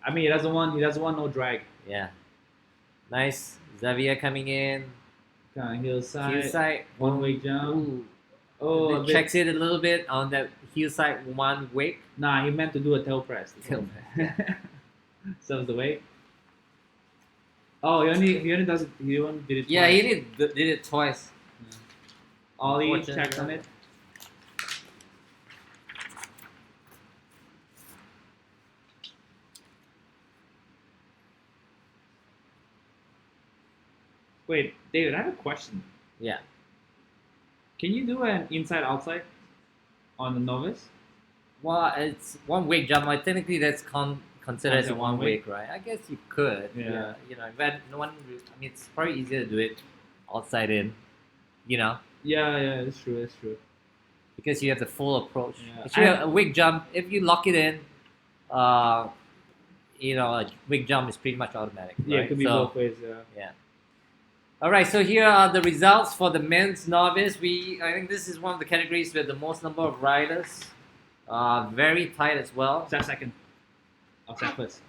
I mean, he doesn't want no drag. Yeah. Nice. Xavier coming in. Kind of heel side. Heel side. One way jump. Ooh. Oh, a It bit- checks it a little bit on that heel side 1 wake. Nah, he meant to do a tail press. Tail Serves the way. Oh, he only does it. He only did it. Yeah, twice. he did it twice. Ollie Unfortunately, checks on yeah. it. Wait, David, I have a question. Yeah. Can you do an inside outside on the novice? Well, it's 1 wake jump. Like, technically, that's considered as a Considered 1 one wake, right? I guess you could. Yeah. You know, but no one. I mean, it's probably easier to do it outside in. You know, Yeah, it's true. It's true. because you have the full approach. Yeah. Actually, a wake jump, if you lock it in, you know, a wake jump is pretty much automatic. Yeah, right? it could be So, both ways. Yeah. All right, so here are the results for the men's novice. I think this is one of the categories with the most number of riders. Very tight as well. Start second. Outside first.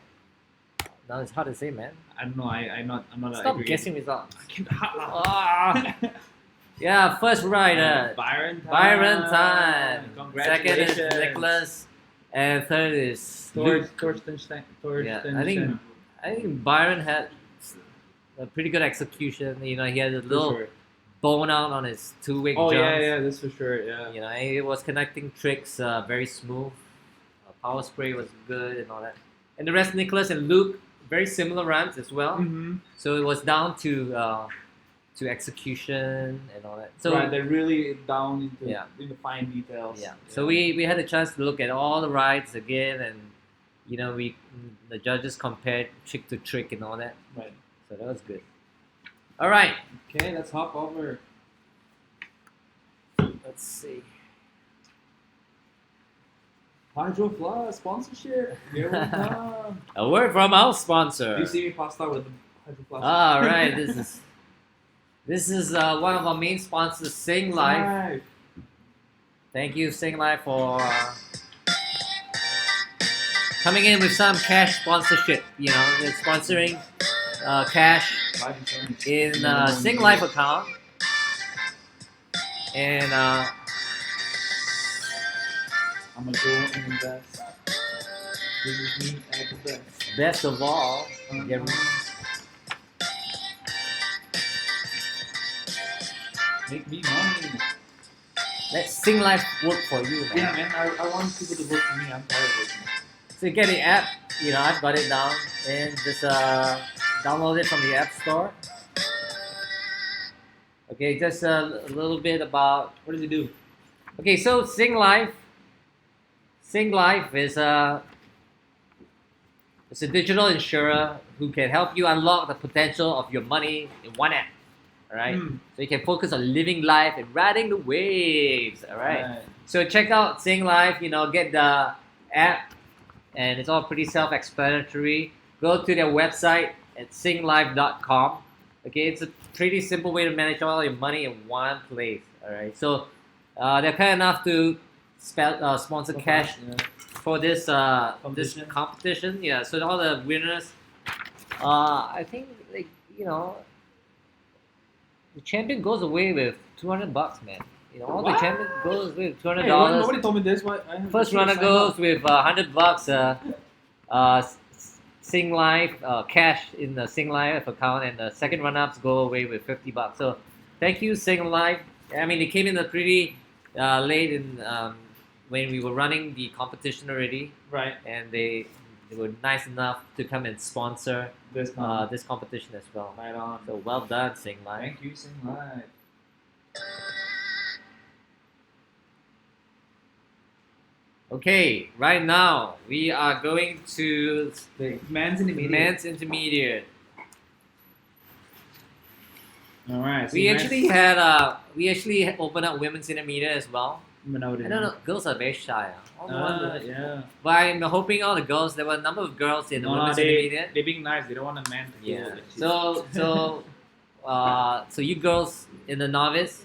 Now it's hard to say, man. I don't know. I'm not. Stop guessing results. Hot Ah, yeah, first rider, Byron Tan. Byron Tan. Second Congratulations. is Nicholas, and third is Luke. Torsten. Yeah, I think Byron had a pretty good execution. You know, he had a little Sure. bone out on his 2 wake Oh jumps. yeah, that's for sure. Yeah. You know, he was connecting tricks very smooth. Power spray was good and all that. And the rest, Nicholas and Luke, very similar runs as well. Mm-hmm. So it was down to execution and all that. So right, they're really down into Yeah. in the fine details. yeah. So we had a chance to look at all the rides again, and you know, the judges compared trick to trick and all that. Right. So that was good. All right, Okay, let's hop over. let's see. Hydro Plus sponsorship. Here we come. A word from our sponsor. Do you see me passed out with the Hydro Plus? All right, this is one of our main sponsors, Sing Life. Life. Thank you, Sing Life, for coming in with some cash sponsorship. You know, they're sponsoring cash Life insurance. in Sing Life account, and I'm gonna go and invest. This is me at the best. best of all, get- Make me money. let Sing Life work for you, man. Yeah, man. I want people to vote for me. I'm tired of voting. So you get the app. You know, I've got it down, and just download it from the App Store. Okay, just a little bit about. What does it do? Okay, so Sing Life is it's a digital insurer who can help you unlock the potential of your money in one app. All right, Mm. so you can focus on living life and riding the waves. All right. So check out Sing Life. You know, get the app, and it's all pretty self-explanatory. Go to their website at singlife.com. Okay, it's a pretty simple way to manage all your money in one place. All right, so they're kind enough to sponsor cash Yeah. for this Competition. competition. Yeah, so all the winners, I think like the champion goes away with $200, man. All the What? champion goes with $200. Hey, why nobody told me this. Why? I have First to runner sign goes up. with $100. Sing Life cash in the Sing Life account, and the second run-ups go away with $50. So thank you, Sing Life. I mean, they came in pretty late in when we were running the competition already, Right. and they were nice enough to come and sponsor This this competition as well. right on. So well done, Sing Life. Thank you, Sing Live. Okay, right now we are going to The men's intermediate. men's intermediate. All right. So We actually opened up women's intermediate as well. I don't know, girls are very shy. I don't wonder. Yeah. But I'm hoping all the girls. There were a number of girls in the women's They're intermediate. being nice. They don't want a man to Yeah. feel that she's- So you girls in the novice.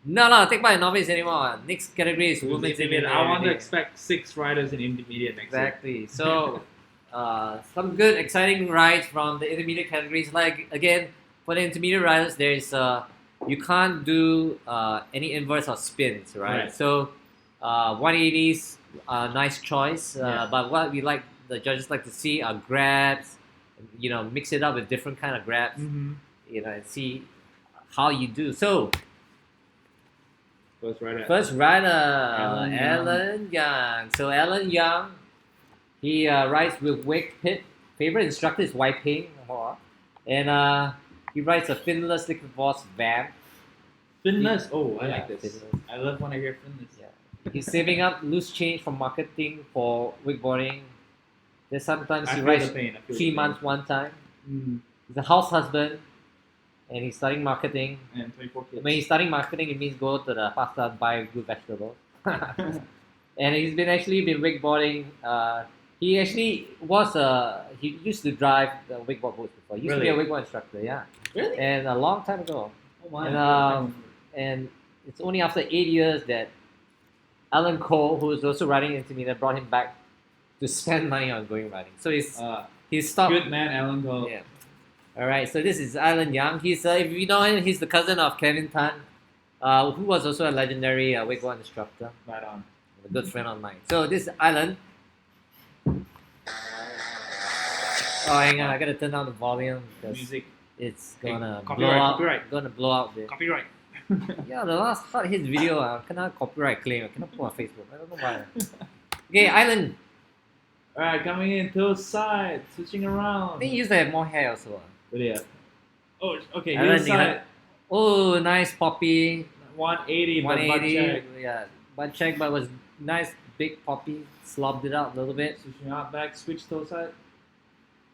No, take part in novice anymore. Next category is women's intermediate. I want to expect 6 riders in intermediate next year. Exactly. So, some good, exciting rides from the intermediate categories. Like again, for the intermediate riders, there is you can't do any inverse or spins, right? Right. So, 180s, nice choice. Yeah. But what the judges like to see are grabs. Mix it up with different kind of grabs. Mm-hmm. And see how you do. So, First rider. first rider, Alan Young. Alan Young. So Alan Young, he rides with Wake Pit. Favorite instructor is Wai Ping, and he rides a finless liquid force van. Finless. Oh, I Yeah, like this. finless. I love when I hear finless. Yeah. He's saving up loose change from marketing for wakeboarding. There's sometimes I he feel rides the pain. I feel 3 the pain. months one time. Mm. He's a house husband, and he's studying marketing. And 24 kids. When he's studying marketing, it means go to the pasta and buy good vegetables. And he's been wakeboarding. He actually he used to drive the wakeboard boats before. He used to be a Really? wakeboard instructor, yeah. Really? And a long time ago. Oh my. And it's only after 8 years that Alan Cole, who is also riding intermediate, brought him back to spend money on going riding. So he's stopped. Good man, Alan Cole. Yeah. All right. So this is Alan Young. He's if you know him, he's the cousin of Kevin Tan, who was also a legendary wakeboard instructor, Right on. a good friend of mine. So this is Alan. Oh, hang on! I gotta turn down the volume because Music. it's Hey, gonna blow copyright, out. copyright. Gonna blow out the. Copyright. Yeah, the last hot hits video, I cannot copyright claim. I cannot put on Facebook. I don't know why. Okay, Alan. Alright, coming in to side, switching I around. think he used to have more hair also. Really? Oh, okay. Alan, Here's you side. had- Oh, nice poppy. 180, but butt 180. check. Yeah, butt check, but it was nice big poppy. Slobbed it out a little bit. Switching out back, switch toe side.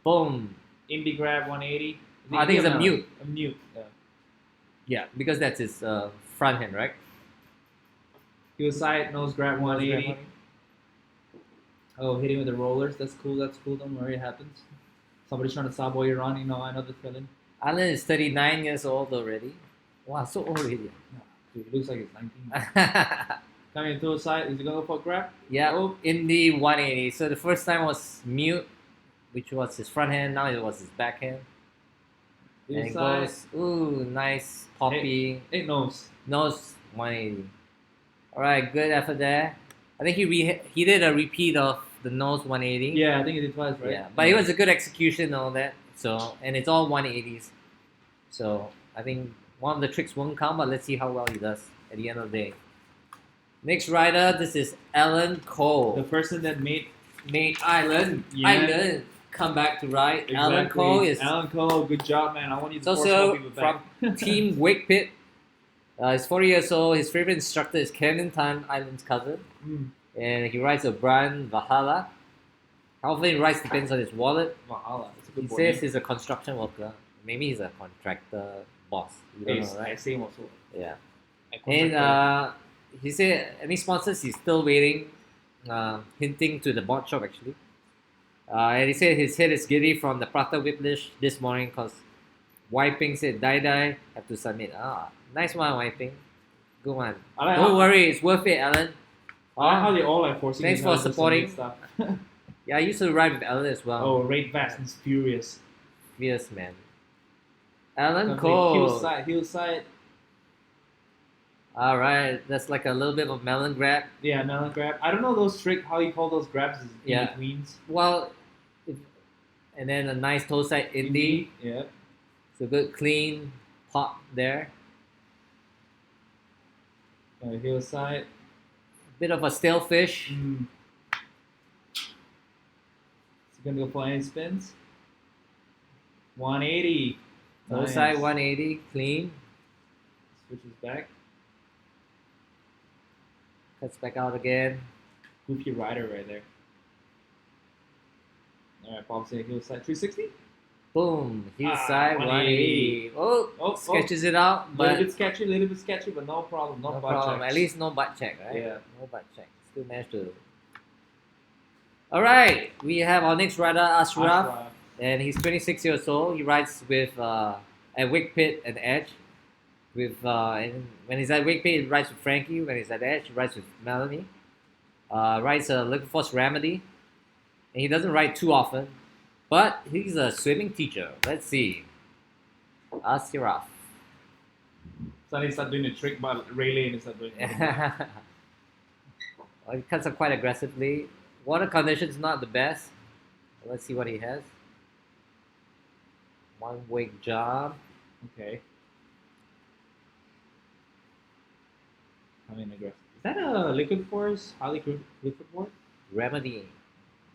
Boom. Indie grab 180. I think it's a mute. A mute. Yeah. Yeah, because that's his front hand, right? Heel side, nose grab 180. Oh, hitting with the rollers. That's cool. Don't worry, it happens. Somebody's trying to stop while you're running. No, I know the feeling. Alan is 39 years old already. Wow, so old already. Dude, it looks like it's 19. Coming into the side, is he going to go for a grab? Yeah, Oh. in the 180. So the first time was mute, which was his front hand. Now it was his back hand. And it Inside. goes, ooh, nice poppy. Eight nose. Nose 180. All right, good effort there. I think he did a repeat of the nose 180. Yeah, I think he did twice, right? Yeah, but it was a good execution and all that. So, and it's all 180s. So I think one of the tricks won't count, but let's see how well he does at the end of the day. Next rider, this is Alan the Cole. person that made Made Island. Yeah. Island come back to ride. Alan exactly. Cole is Alan Cole, good job, man. I want you to it's force more also people back. from Team Wake Pit. He's 40 years old. His favorite instructor is Kevin Tan, Island's cousin. Mm. And he rides a brand Valhalla. How often he rides depends on his wallet. Valhalla. It's a good He board says name. he's a construction worker. Maybe he's a contractor boss. You don't Yes, know, I right? see him also. Yeah. I And contract he said any sponsors he's still waiting, hinting to the board shop actually. And he said his head is giddy from the Prata Whiplish this morning because Wiping said die. Have to submit. Ah, nice one, Wiping. Good one. I like Don't how, worry, it's worth it, Alan. I like how they all like forcing. Thanks each for other to submit supporting. stuff. Yeah, I used to ride with Alan as well. Oh, Raid Vast is furious. Fierce man. Alan Heel Cole. side. All right, that's like a little bit of melon grab. Yeah, melon grab. I don't know those trick. How you call those grabs? Is Yeah. betweens. Well, and then a nice toe side indie. Yeah. So good clean pop there. Heel side. Bit of a stale fish. Mm. Is he gonna go for any spins? 180. Toe Nice. side 180, clean. Switches back. Cuts back out again. Goofy rider right there. Alright, pops in heel side 360. Boom. Heel Ah, side 180. Oh, sketches it out, Little but bit sketchy, but no problem. no butt problem. checks. At least no butt check, right? Yeah. No butt check. Still managed to. All right, we have our next rider, Ashraf, and he's 26 years old. He rides with at Wake Pit and Edge. And when he's at Wake Pit, he rides with Frankie. When he's at Edge, he rides with Melanie. Rides a Liquid Force Remedy, and he doesn't ride too often, but he's a swimming teacher. Let's see, Ashraf. Suddenly start doing the trick, but Rayleigh and start doing it. Well, he cuts up quite aggressively. Water conditions not the best. Let's see what he has. One wake job. Okay. I mean, aggressive. Is that a Liquid Force? Harley Clifford board? Remedy.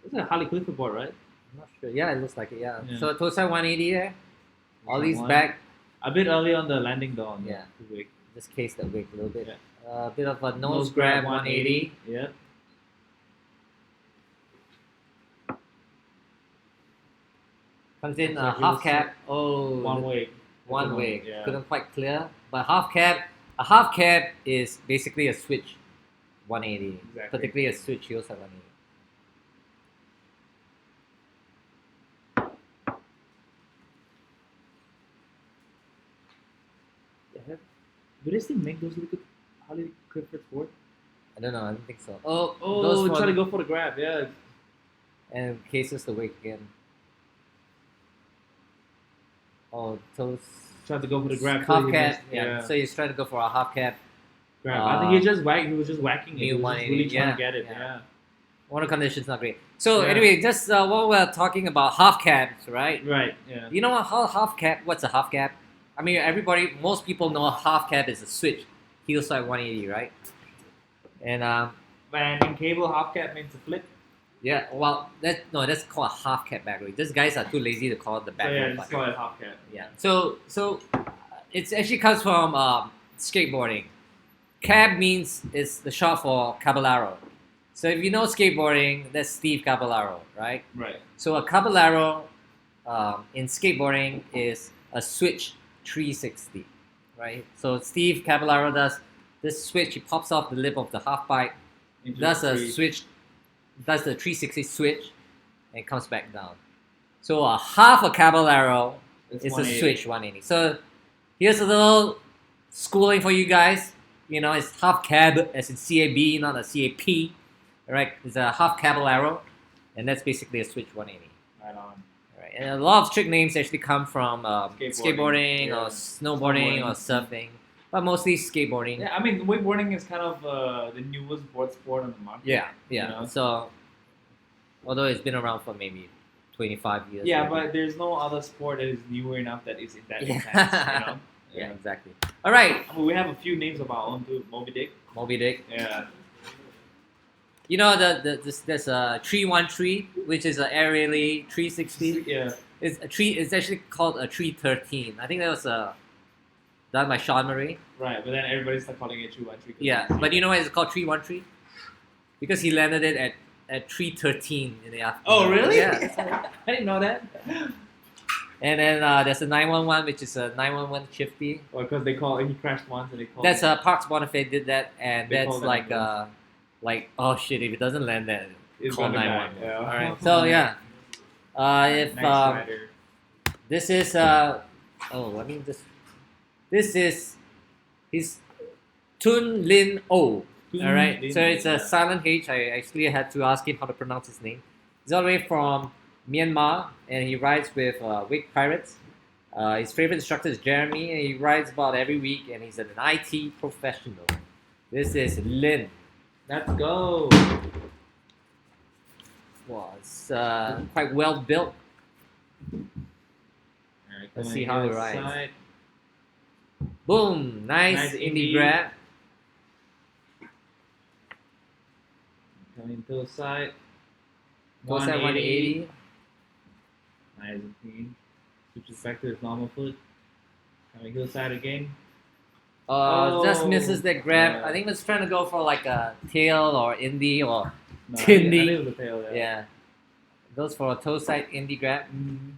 It's a Harley Clifford board, right? I'm not sure. Yeah, it looks like it. Yeah. Yeah. So Tosa 180 there. All these One. back. A bit early on the landing though. On Yeah. The wake. Just case the wake a little bit. Yeah. A bit of a nose grab 180. Yeah. Comes in Looks like half really cap. Oh, One wake. one wake. Yeah. Couldn't quite clear. But half cap. A half cap is basically a switch 180. Exactly. Particularly a switch heel side 180. Do they still make those Liquid Harley Clifford board? I don't know. I don't think so. Oh, Oh, those try to one- go for the grab. Yeah. And cases the wake again. Oh, toes. Tried to go for the grab. Half He cap. missed. Yeah. So he's trying to go for a half cap. Grab. I think he just whacked. He was just whacking it. New He was just 180, really trying yeah, to get it. yeah. Yeah. Water conditions not great. So Yeah. anyway, just while we're talking about half caps, right? Right. Yeah. You know what? How half cap? What's a half cap? I mean, most people know a half cap is a switch, heel side 180, right? And And in cable, half cap means a flip. yeah, well, that's called a half cap back rake. These guys are too lazy to call it the So back yeah, rake. just call it half cap. Yeah. So it actually comes from skateboarding. Cab means is the short for Caballero. So if you know skateboarding, that's Steve Caballero, right? Right. So a Caballero in skateboarding is a switch 360, right? So Steve Caballero does this switch. He pops off the lip of the half pipe, Into does the a three. switch, does the 360 switch, and comes back down. So a half a Caballero It's is a 180. switch 180. So here's a little schooling for you guys. You know, it's half cab as in CAB, not a CAP. Right? It's a half Caballero, and that's basically a switch 180. Right on. Right? And a lot of trick names actually come from skateboarding Yeah. or snowboarding or surfing, but mostly skateboarding. Yeah, I mean, wakeboarding is kind of the newest board sport on the market. Yeah. You know? So, although it's been around for maybe 25 years. Yeah, maybe. but there's no other sport that is newer enough that is in that Yeah. intense, you know? Yeah, exactly. All right, I mean, we have a few names of our own too. Moby Dick. Moby Dick. Yeah. You know there's a 313, which is an air rally 360. Yeah. It's a tree. It's actually called a 313. I think that was done by Sean Murray. Right, but then everybody started calling it 313. Yeah, but you know why it's called 313? Because he landed it at 313 in the afternoon. Oh, really? Yeah. I didn't know that. And then there's a 911, which is a 911 shifty. Well, because he crashed once and they called That's it. Parks Bonifay did that, and They that's called it like ambulance. oh shit, if it doesn't land, then It's call gonna die, 911. yeah. All right. So yeah, if Nice rider. this is Oh, let me just. This is his Tun Lin O. All right, so it's a silent H. I actually had to ask him how to pronounce his name. He's all the way from Myanmar, and he rides with Wake Pirates. His favorite instructor is Jeremy, and he rides about every week, and he's an IT professional. This is Lin. Let's go. Well, it's quite well built. Alright, Let's coming see how he here rides. side. Boom! Nice, Nice indie indie. grab. Coming to the side. Goes at 180. Nice and clean. Switches back to his normal foot. Coming to the side again. Just Oh, misses that grab. yeah. I think it's trying to go for like a tail or indie or No, Indie. I think it was the tail, yeah. Goes for a toe side indie grab. Mhm.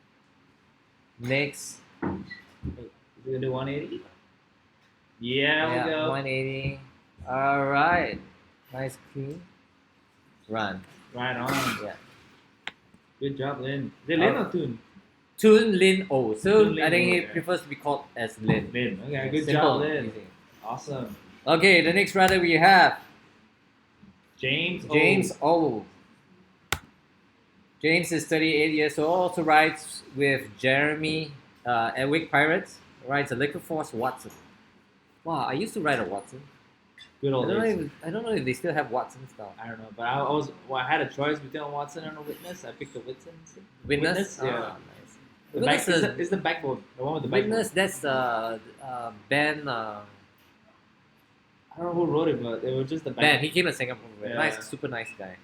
Next, Is he gonna do 180? Yeah, we go. 180. All right, nice clean run. Right on. Yeah. Good job, Lin. Is it Lin or Toon? Tun Lin O. So Tun Lin I think O, he yeah. prefers to be called as Lin. Lin. Okay, good Simple, job, Lin. easy. Awesome. Okay, the next rider we have James. James O. James is 38 years old. Also rides with Jeremy at Wake Pirates. Rides a Liquid Force Watson. Wow, I used to ride a Watson. Good I old don't, know days. if, I don't know if they still have Watsons now. I don't know, but I had a choice between a Watson and a Witness. I picked the Witness. Witness? Yeah. Ah, nice. The Witness back, is- it's the backbone. The one with the backbone. Witness, that's Ben. I don't know who wrote it, but it was just the Ben, backbone. he came to Singapore. Yeah. Nice, super nice guy.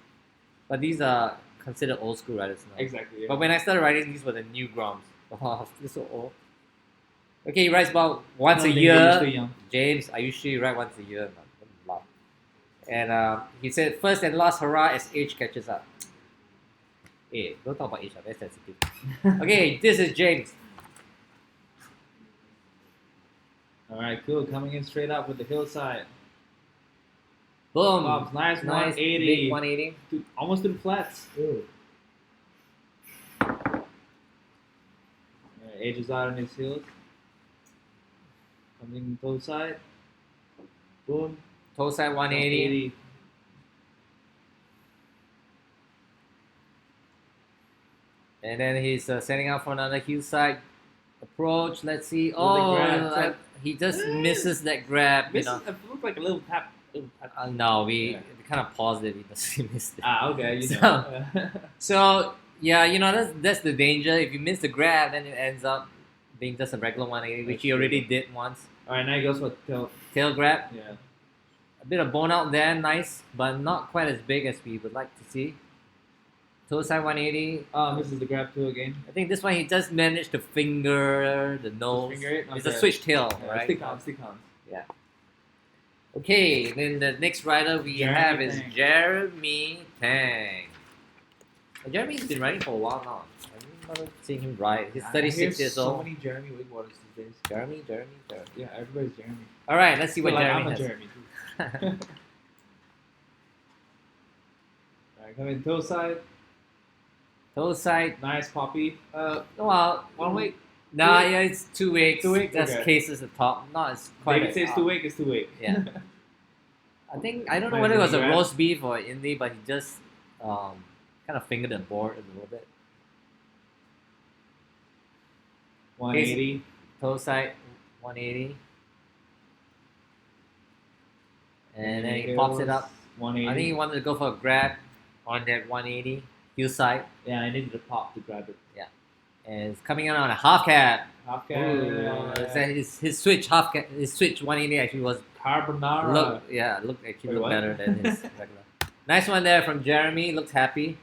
But these are considered old school riders now. Exactly. Yeah. But when I started riding, these were the new Groms. Oh, they're so old. Okay, he rides about once No, a they- they're year. still young. James, I usually ride once a year. Love. And he said, first and last hurrah as age catches up. Hey, don't talk about age, that's sensitive. Okay, this is James. All right, cool. Coming in straight up with the hillside. Boom. Bob's nice, Nice, 180. big 180. Almost to the flats. Ages out on his heels. Coming toe side. Boom. Toe side 180. And then he's setting up for another hillside approach. Let's see. Oh, grab. he just misses that grab. This You know. it looked like a little tap. No, we Yeah. kind of paused it because he missed it. Ah, okay. You So- know. So yeah, you know that's the danger. If you miss the grab, then it ends up being just a regular 180, which That's he true. already did once. All right, now he goes for tail. Tail grab, Yeah. a bit of bone out there, nice, but not quite as big as we would like to see. Toe side 180. Misses the grab too again. I think this one he just managed to finger the nose. finger it? It's a Okay. switch tail, Yeah, right? Stick on, stick on. Okay, then the next rider we Jeremy have is Tang. Jeremy Tang. Jeremy's been riding for a while now. I remember seeing him ride. He's I 36 hear years so old. many Jeremy Wigwaters these days. Jeremy. Yeah, everybody's Jeremy. All right, let's see what Feel like Jeremy I'm a has. Jeremy too. Alright, coming toe side. Toe side. Nice poppy. Well, One way. nah, Two-way? yeah, it's 2 weeks. 2 weeks? Just Okay. cases the top. No, it's quite. David says 2 week is 2 week. Yeah. I think I don't know Nice whether it was a grab. roast beef or indie, but he just kind of fingered the board a little bit. 180. Toe side 180, and then he pops it up. 180. I think he wanted to go for a grab on that 180 heel side, Yeah, I needed a pop to grab it. and it's coming out on a half cab. Half Ooh, cab. his switch half cab, his switch 180 actually was Carbonara. looked Wait, looked what? better than his regular. Nice one there from Jeremy. Looked happy.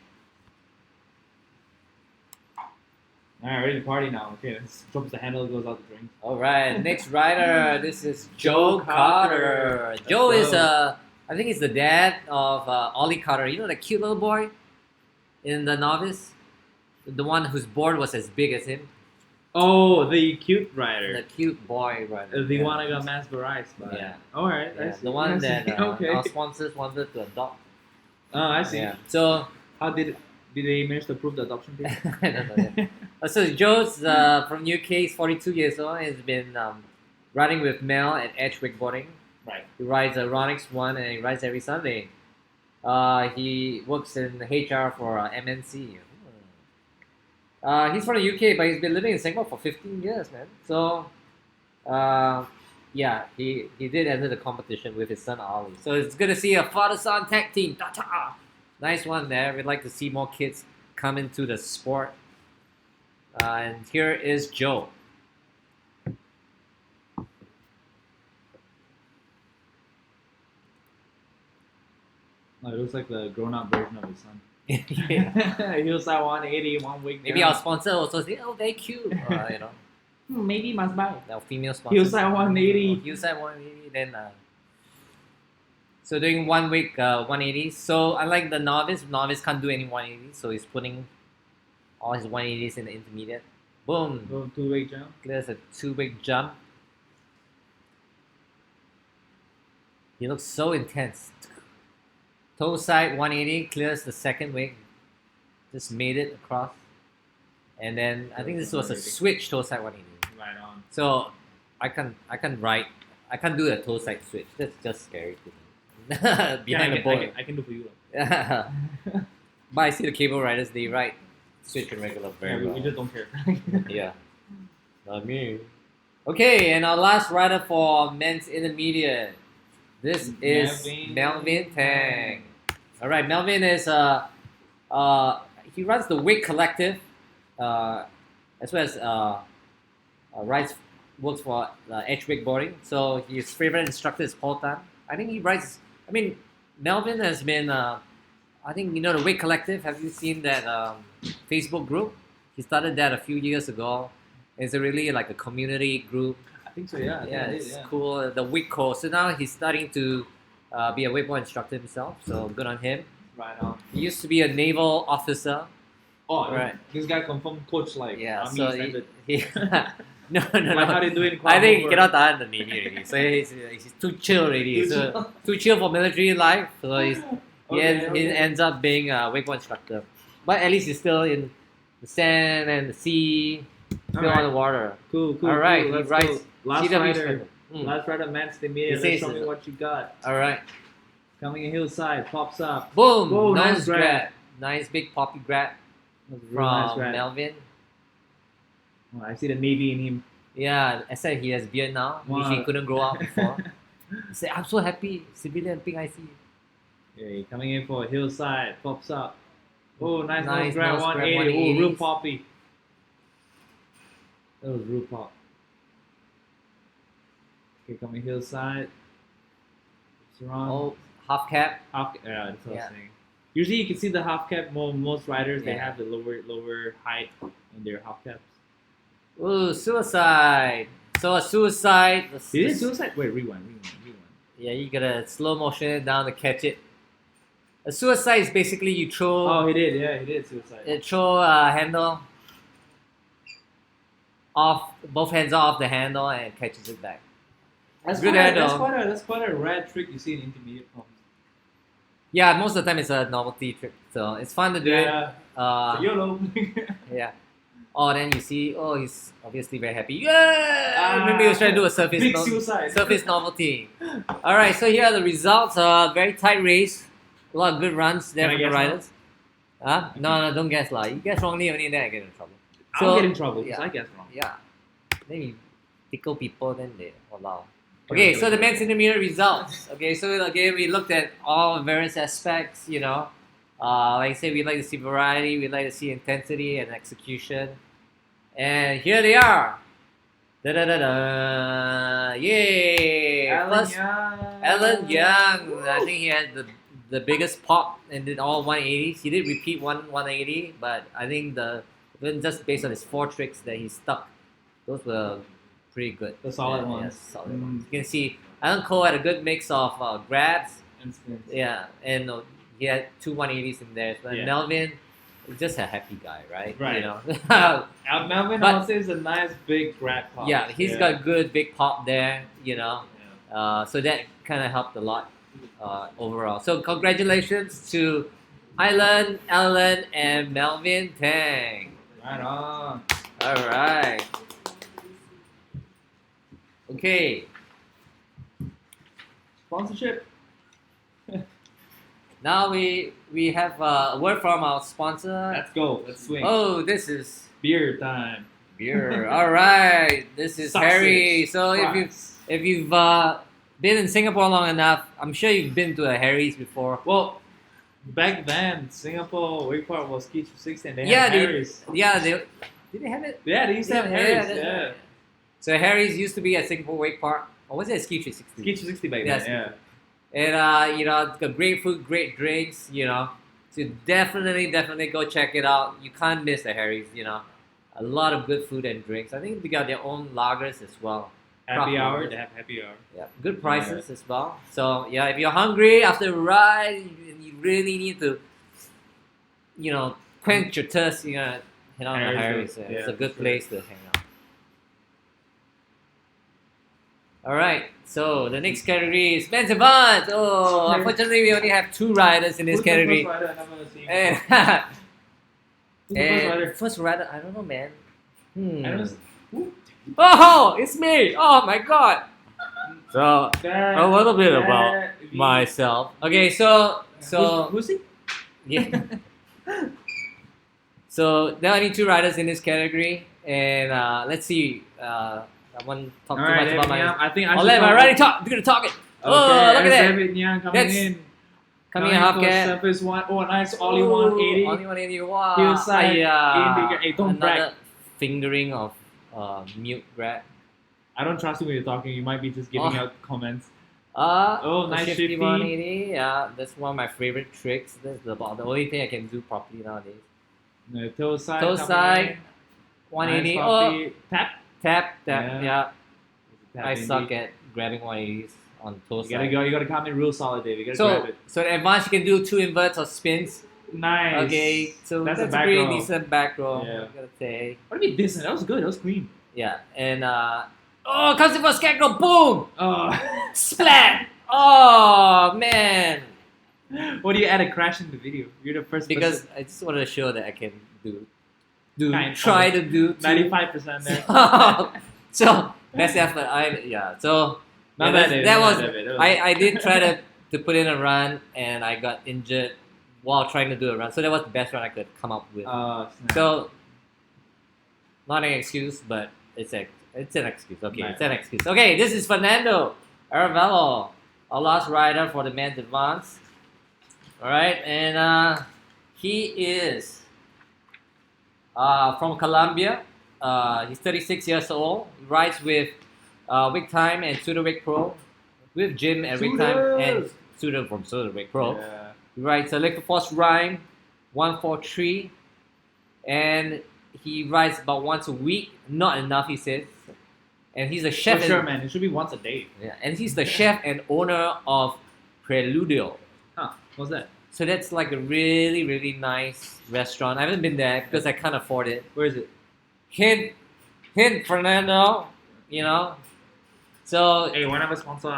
Alright, ready to party now. Okay, let's drops the handle, goes out the drink. All right, next rider. This is Joe Joe Carter. Carter. Joe Let's is go. I think he's the dad of Ollie Carter. You know the cute little boy in the novice, the one whose board was as big as him. Oh, the cute The rider. cute boy rider. The yeah. one I got mesmerized by. Yeah. Alright, Yeah, I see. the one I see. that okay. our sponsors wanted to adopt. Oh, I see. Yeah. So How did Did they manage to approve the adoption thing? I don't know yet. So Joe's from UK. He's 42 years old. He's been riding with Mel at Edge Wakeboarding. Right. He rides Ronix One and he rides every Sunday. He works in HR for MNC. He's from the UK, but he's been living in Singapore for 15 years, man. So, yeah, he did enter the competition with his son Ali. So it's good to see a father-son tag team. Ta-ta! Nice one there. We'd like to see more kids come into the sport. And here is Joe. Oh, it looks like the grown-up version of his son. Yeah. He was like 180, 1 week. Maybe down. our sponsor also say, oh, very cute. You know, Maybe must buy. our female sponsor. He was like 180. He was like 180. Then, so doing 1 week 180. So unlike the novice can't do any 180. So he's putting all his 180s in the intermediate. Boom. Go 2 week jump. Clears a 2 week jump. He looks so intense. Toe side 180 clears the second wing. Just made it across. And then I think this was a switch toe side 180. Right on. So I can't do the toe side switch. That's just scary to me. Behind the board. I can do for you. Yeah. But I see the cable riders, they ride switch and regular very we well. just don't care. Yeah. Not me. Okay, and our last rider for men's intermediate. This is Melvin Tang. All right, Melvin is he runs the Wake Collective, as well as works for Edge Wakeboarding. So his favorite instructor is Paul Tan. I think he rides. I mean, Melvin has been. I think you know the Wake Collective. Have you seen that Facebook group? He started that a few years ago. It's a really like a community group. I think so, yeah. Yeah, it's cool. The Wake course. So now he's starting to be a wakeboard instructor himself. So good on him. Right on. He used to be a naval officer. Oh, Right. This guy confirmed coach like Yeah. army So standard. he no. Like how they do it in I think he Kuala cannot tahan the Navy already. So he's too chill already. So too chill for military life. So he ends up being a wakeboard instructor. But at least he's still in the sand and the sea, still Alright. on the water. Cool. All right, Cool. he Let's rides go. Last CW rider. Special. Last rider, man's the media. He Let's says show me so. what you got. All right. Coming in hillside, pops up. Boom! Whoa, nice nice grab. grab. Nice big poppy grab Real from nice grab. Melvin. Oh, I see the navy in him. Yeah, I said he has beard now, which he Wow. couldn't grow out before. He said, I'm so happy, civilian pink IC. Yeah, coming in for a hillside, pops up. Oh, nice Nice grab, nose grab, 180. Oh, 180s. real poppy. That was real pop. Okay, coming hillside. Surround. Oh, half cap. Half, yeah, that's what I Yeah. was saying. Usually you can see the half cap. Most riders they Yeah. have the lower height in their half caps. Ooh, suicide. So a suicide. Did it suicide? Wait, rewind. Yeah, you gotta slow motion it down to catch it. A suicide is basically you throw Oh, he did. Yeah, he did suicide. throw a handle off, both hands off the handle and catches it back. That's good quite, handle. that's quite a rad trick you see in intermediate pumps. Yeah, most of the time it's a novelty trick, so it's fun to do it. YOLO. Yeah. Oh, then you see, oh, he's obviously very happy. Yeah! Maybe he was trying to do a surface, Big suicide. surface novelty. All right, so here are the results. Very tight race. A lot of good runs there Can I from the guess riders. Huh? No, don't guess lah. You guess wrongly, only then I get in trouble. I'll get in trouble because yeah. I guess wrong. Yeah. Then you tickle people, then they allow. Okay, so the men's intermediate results. Okay, so again, we looked at all various aspects, you know. Like I said, we like to see variety, we like to see intensity and execution. And here they are. Da-da-da-da. Yay! First, Alan Young. I think he had the biggest pop and did all 180s. He did repeat 180, but I think even just based on his 4 tricks that he stuck, those were pretty good. The solid Yeah, ones. solid ones. You can see Alan Cole had a good mix of grabs. Yeah, and he had 2 180s in there. So Yeah. Melvin is just a happy guy, right? Right. You know. Melvin, But- I would say, is a nice big grab pop. Yeah, he's got good big pop there. You know. So that kind of helped a lot overall. So congratulations to Island, Ellen, and Melvin Tang. Right on. All right. Okay. Sponsorship. Now we have a word from our sponsor. Let's go. Let's swing. Oh, this is Beer time. beer. All right. This is Sausage, Harry. So fries. if you've been in Singapore long enough, I'm sure you've been to a Harry's before. Well, back then, Singapore, Wake Park was Key 260 and they Yeah, had they- Harry's. Yeah, did they have it? Yeah, they used to have Harry's. Yeah. So Harry's used to be at Singapore Wake Park. Or was it a Ski 360? Key 260 back Yes. then, yeah. And it's got great food, great drinks, So definitely go check it out. You can't miss the Harry's, A lot of good food and drinks. I think they got their own lagers as well. Happy Craft hour, lagers. they have happy hour. Yeah, good prices as well. So yeah, if you're hungry after a ride and you really need to, quench your thirst, head on to Harry's, Harry's. yeah, It's a good sure. place to hang out. All right, so the next category is men's advance. Oh, unfortunately, we only have 2 riders in this Who's the category. first rider? I've never seen. And, Who's the first rider? first rider, I don't know, man. I don't know. Oh, it's me! Oh my god! So That- a little bit that- about myself. Okay, so Who's he? yeah. So there are only 2 riders in this category, and let's see. I won't talk too Alright, much about my. I think I I'll should let my talk- riding talk. Do the talking. Okay, Oh, look at that! David Nyang coming That's in. Coming in half for cap. surface one. Oh, nice. Only Ooh, 180. Only 180. Wow. Hillside, yeah. Indica. Hey, don't Another brag. fingering of mute grab. I don't trust you when you're talking. You might be just giving Oh. out comments. Oh, nice shifty shifty. 180. Yeah, that's one of my favorite tricks. That's about the only thing I can do properly nowadays. No, toe side. Toe coming side, in. 180. Nice Oh, puppy. Tap. tap. Yeah. Yeah. Tap I suck indeed. at grabbing 180s on toe You gotta side. go. You gotta come in real solid, Dave. You gotta So, grab it. so in advance you can do 2 inverts or spins. Nice. Okay, so That's that's, a a back pretty row. decent back row. Yeah. I gotta say. What do you mean decent? That was good. That was clean. Yeah, and oh, comes in for a scarecrow. Boom, Oh. splat. Oh man, What do you add a crash in the video? You're the first because person. I just wanted to show that I can Kind try of. to do 95% there. So best effort. So Not yeah, bad, David. that Not was bad, David. That was- I did try to put in a run and I got injured while trying to do a run. So that was the best run I could come up with. Snap. So not an excuse, but it's an excuse. Okay, Nice. it's an excuse. Okay, this is Fernando Aravello, our last rider for the men's advance. All right, and he is from Colombia. He's 36 years old. He rides with Wig Time and Suda Wig Pro, with Jim and Wig Time and Suda from Suda Wig Pro. Yeah. He rides a Liquid Force Rhyme 143, and he rides about once a week. Not enough, he says. And he's a chef. For sure, man. It should be once a day. Yeah, and he's the chef and owner of Preludio. Huh. What's that? So that's like a really, really nice restaurant. I haven't been there because I can't afford it. Where is it? Hint, Fernando. So Hey, whenever sponsor.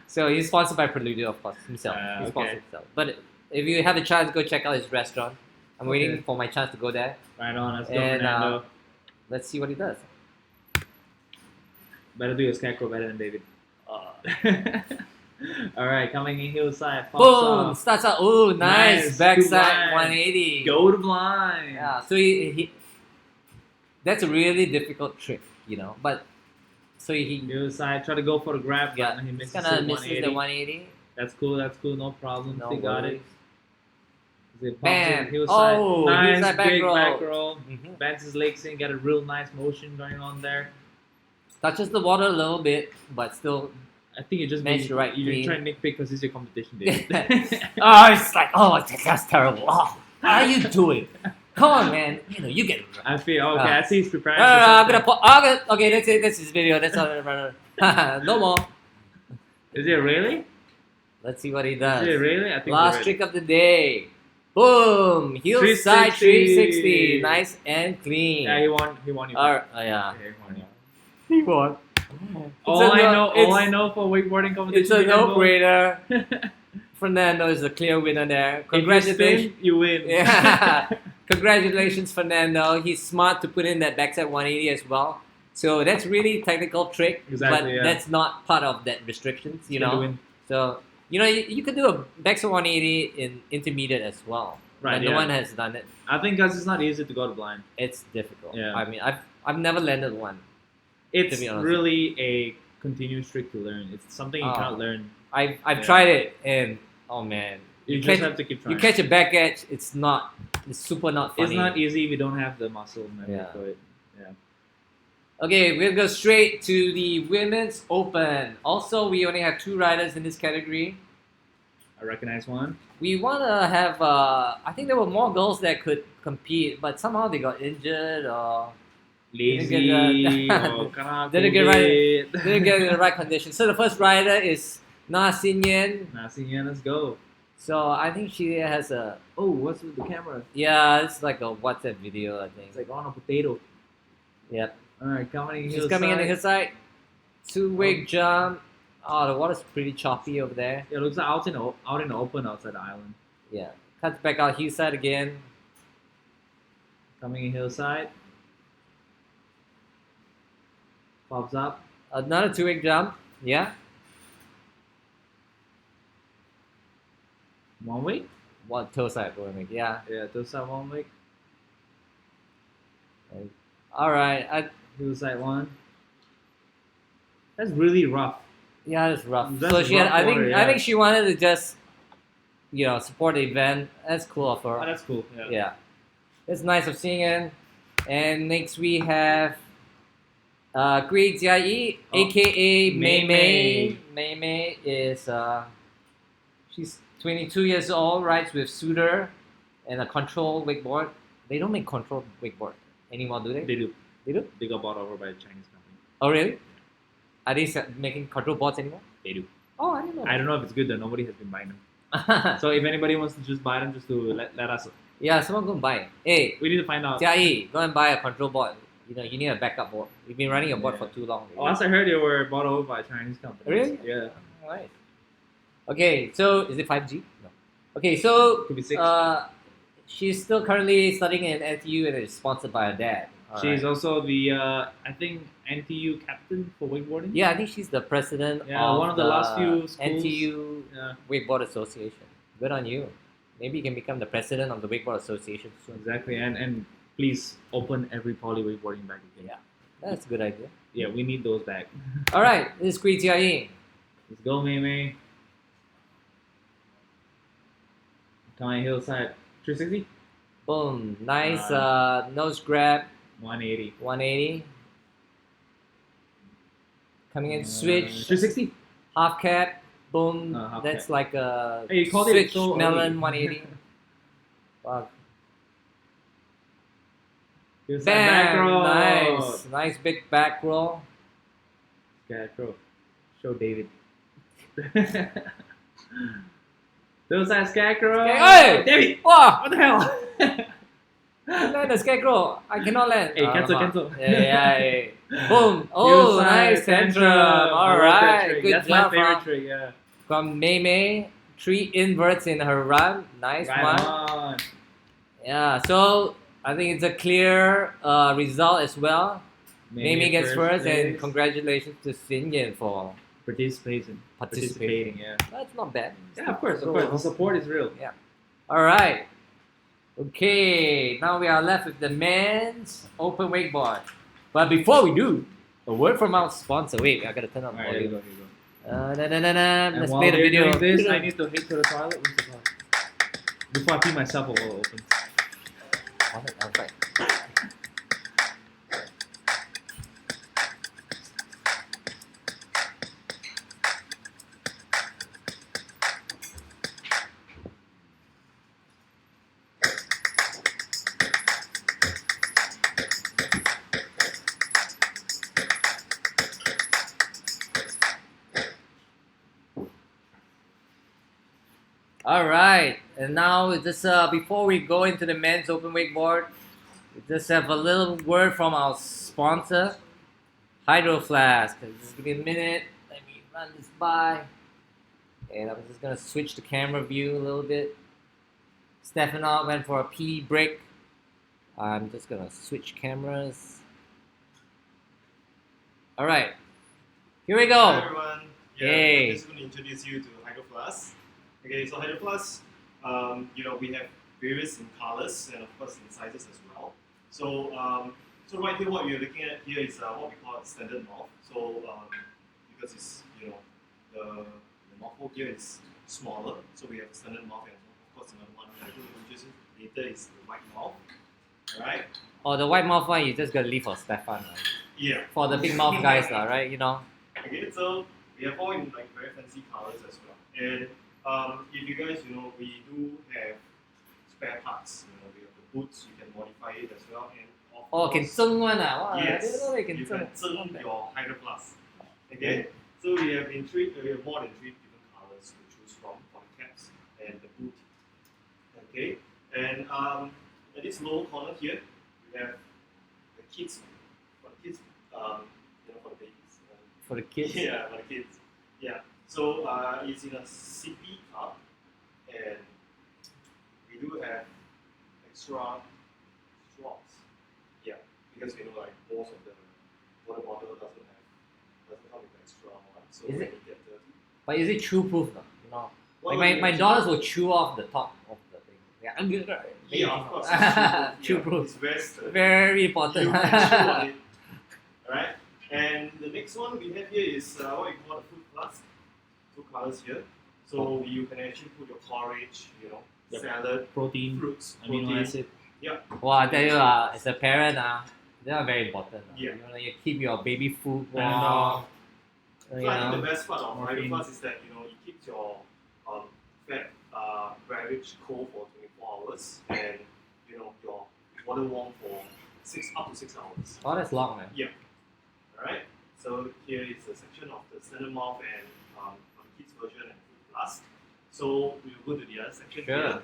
so he's sponsored by Preludio, of course, himself. Ah, He okay. sponsors himself. But if you have a chance, go check out his restaurant. I'm waiting Okay. for my chance to go there. Right on. Let's go, And, Fernando. Let's see what he does. Better do your scarecrow better than David. All right, coming in hillside. Pops Boom! off. Starts out. Oh, nice. Nice. Backside Good line. 180. Go to blind. Yeah. So he that's a really difficult trick, But so he Hillside. Try to go for the grab. yeah, but he he's misses gonna the miss the 180. 180. That's cool. That's cool. No problem. No They got worries. it. They pops Bam. it, hillside. Oh, nice hillside back big roll. back roll. Mhm. Bends his legs in. Got a real nice motion going on there. Touches the water a little bit, but still. I think you just Managed to ride you're clean. trying to nitpick because it's your competition, David. Oh, it's like, oh, that's terrible. Oh, what are you doing? Come on, man. You get it. I feel okay. I see he's preparing. No, for I'm something. gonna put. Okay, that's it. That's his video. That's all. No more. Is it really? Let's see what he Is does. it really? I think Last we're trick of the day. Boom! Hillside 360. Nice and clean. Yeah, he won. He won. He won. Alright, yeah. Yeah, he won. He won. All I know for wakeboarding competition. It's a you can vote. no-brainer. Fernando is the clear winner there. If you spin, Congratulations. you win. Yeah. Congratulations, Fernando. He's smart to put in that backside 180 as well. So that's really technical trick, Exactly, but yeah. that's not part of that restrictions, you Spin to know. win. So you could do a backside 180 in intermediate as well, Right, but no yeah. one has done it. I think because it's not easy to go to blind. It's difficult. Yeah. I mean, I've never landed one. It's be honest. really a continuous trick to learn. It's something you Oh. can't learn. I've Yeah. tried it, and oh man, You catch, just have to keep trying. you catch a back edge. It's super not funny. It's not easy if you don't have the muscle memory Yeah. for it. Yeah. Okay, we'll go straight to the Women's Open. Also, we only have 2 riders in this category. I recognize one. We want to have, I think there were more girls that could compete, but somehow they got injured or Lazy or Didn't get right. didn't get in the right condition. So the first rider is Na Xin Yan. Nasinya, let's go. So I think she has a, Oh, what's with the camera? yeah, it's like a WhatsApp video, I think. It's like on a potato. Yep. Alright, coming She's coming in the hillside. 2-wig jump. Oh, the water's pretty choppy over there. It looks like out in the open outside the island. Yeah. Cuts back out hillside again. Coming in hillside. Pops up. Another 2-wig jump. Yeah. One way. What toe side going? Yeah. Yeah, hillside one way. All right. Hillside one. That's really rough. Yeah, it's rough. That's So she had, rough I think water, I yeah. think she wanted to just, support the event. That's cool of her. Oh, that's cool. Yeah. Yeah. It's nice of seeing it. And next we have Gui Jiayi, Oh. aka Mei Mei Mei. Mei. Mei Mei is she's 22 years old, rides with Suter and a control wakeboard. They don't make control wakeboard anymore, do they? They do. They do? They got bought over by a Chinese company. Oh really? Are they making control boards anymore? They do. Oh, I didn't know. I don't know if it's good though. Nobody has been buying them. know. So if anybody wants to just buy them, just to let us. Yeah, someone go and buy it. Hey, We need to find out. Jiayi, go and buy a control board. You need a backup board. You've been running your board Yeah. for too long. Oh, last I heard, they were bought over by a Chinese company. Really? Yeah. Alright. Okay, so is it 5G? No. Okay, so Could be 6. she's still currently studying in NTU and is sponsored by her dad. She's Alright. also the I think NTU captain for wakeboarding. Yeah, I think she's the president Yeah, of one of the last few schools. NTU Yeah, Wakeboard Association. Good on you. Maybe you can become the president of the Wakeboard Association soon. exactly. And please open every poly wakeboarding back again. Yeah. That's a good idea. Yeah, we need those back. Alright, this is Gui Jiayi. Let's go, Mei Mei. Coming hillside. 360? Boom. Nice nose grab. 180. 180. Coming in switch. 360? Half cap. Boom. Half That's cap. like a Hey, you called it switch so melon early. 180. Wow. Hillside back Bam! row. Nice. Nice big back roll. Scarecrow. Show David. Hillside Scarecrow. Hey! David! Wow! What the hell? Land the scarecrow. I cannot land. Hey, cancel, Alamak. cancel. Yeah. Boom. Oh, Hillside nice tantrum. All I love that right. trick. Good That's job. my favorite Huh? trick, yeah. From Mei Mei. 3 inverts in her run. Nice Right one. on. Yeah. So I think it's a clear result as well. Mei Mei gets first, and place. congratulations to Xin Yan for Participating. participating. Yeah. That's not bad. Yeah, of course, of course. The support is real. All right. Okay, now we are left with the men's open wakeboard. But before we do, a word from our sponsor. Wait, I gotta turn on the Alright, here you volume. go, here you go. And let's while play the they're video. doing this, I need to head to the toilet. Where's the toilet? Before I pee myself, I will open. Outside. All right, and now just before we go into the men's open wakeboard, we just have a little word from our sponsor, Hydro Flask. Just give me a minute. Let me run this by. And I'm just gonna switch the camera view a little bit. Stefano went for a pee break. I'm just gonna switch cameras. All right, here we Hi go. everyone. Yeah, Hey. I'm just going to introduce you to Hydro Plus. Okay, so Hydro Plus, we have various in colors and of course in sizes as well. So right here, what we are looking at here is what we call standard mouth. So because it's the mouth hole here is smaller, so we have standard mouth, and of course another one I will introduce later is the white mouth. All right. Oh, the white mouth one, you just gotta leave for Stefan, right? Yeah. For the big mouth guys, right? You know. Okay, so we have all in like very fancy colors as well. And if you guys, we do have spare parts. We have the boots. You can modify it as well. And of Oh, can course, zeng one ah? Wow, I yes, didn't know they you can can zeng. turn your Hydro Plus. Okay, so we have more than three different colors to choose from for the caps and the boot. Okay, and at this lower corner here, we have the kids. For the kids, for the babies. For the kids. Yeah, for the kids. Yeah. So it's in a sippy cup, and we do have extra straws. Yeah, because like most of the water bottle doesn't come with extra one, so Is when it? it get dirty. But is it chew proof though? You know, Well, like my actually- daughters will chew off the top of the thing. Yeah, I'm good. Yeah, of course. It's Chew yeah, proof. It's very sturdy. Very You important. can chew on it. Alright? And the next one we have here is what we call the fruit plus. Two colors here. So you can actually put your porridge, Yep. salad, Protein, fruits, amino protein. acid. Well, I tell you, as a parent, they are very important. Yeah. You keep your baby food warm. Panadol. So You I think know. the best part of Hydro Morphine. Plus is that it keeps your fat beverage cold for 24 hours and your water warm for up to 6 hours. Oh, that's long, man. Alright? So here is a section of the standard mouth and the kids version and food plus. So we'll go to the other section Sure. here.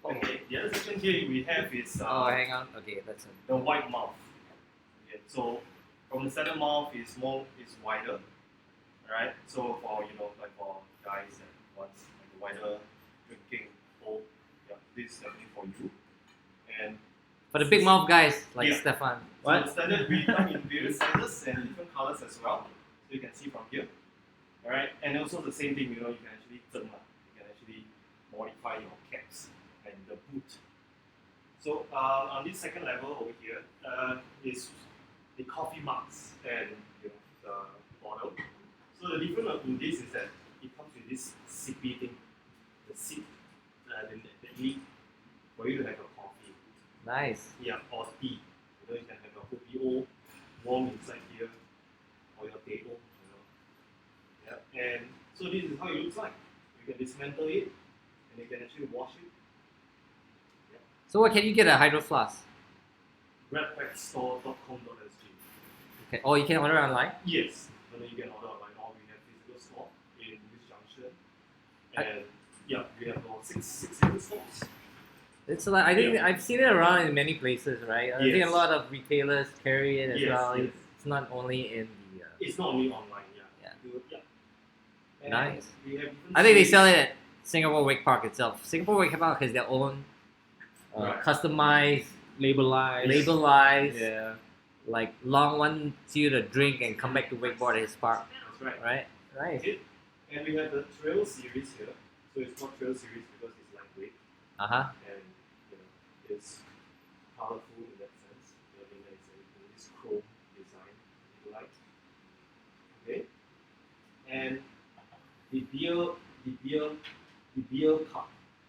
Okay, the other section here we have is Oh, hang on. Okay, that's it. the white mouth. Okay, so from the center mouth is wider. Alright, so for like for guys that wants like a wider drinking bowl, yeah, this is definitely for you. And For the big mouth guys like Yeah. Stefan. so standard we come in various sizes and different colors as well. So you can see from here. Alright, and also the same thing, you can actually you can actually modify your caps and the boot. So on this second level over here is the coffee mugs and the bottle. So the difference in this is that it comes with this sippy thing, the sip, the lid for you to have your coffee. Nice. Yeah, or tea. You can have your OPO warm inside here or your table. Yeah, and so this is how it looks like. You can dismantle it and you can actually wash it. So what can you get at Hydro Flask? Redpackstore.com.sg. Okay. Oh, you can order online. Yes, and then you can order online, or we have physical store in this junction. And yeah, we have about six different stores. It's like I think I've seen it around in many places, right? I think Yes. a lot of retailers carry it as Yes, well. yes. It's not only in the. It's not only online, yeah. Yeah. Yeah. And Nice. we have different I think they series. sell it at Singapore Wake Park itself. Singapore Wake Park has their own Right. customized, Labelized. labelized, Yeah. like Long wants you to drink and come back to wakeboard at his park, That's right. right? Nice. Okay. And we have the trail series here. So it's called trail series because it's lightweight Uh-huh. and it's colorful in that sense. I mean, it's this chrome design, if you like. Okay. And the beer cup.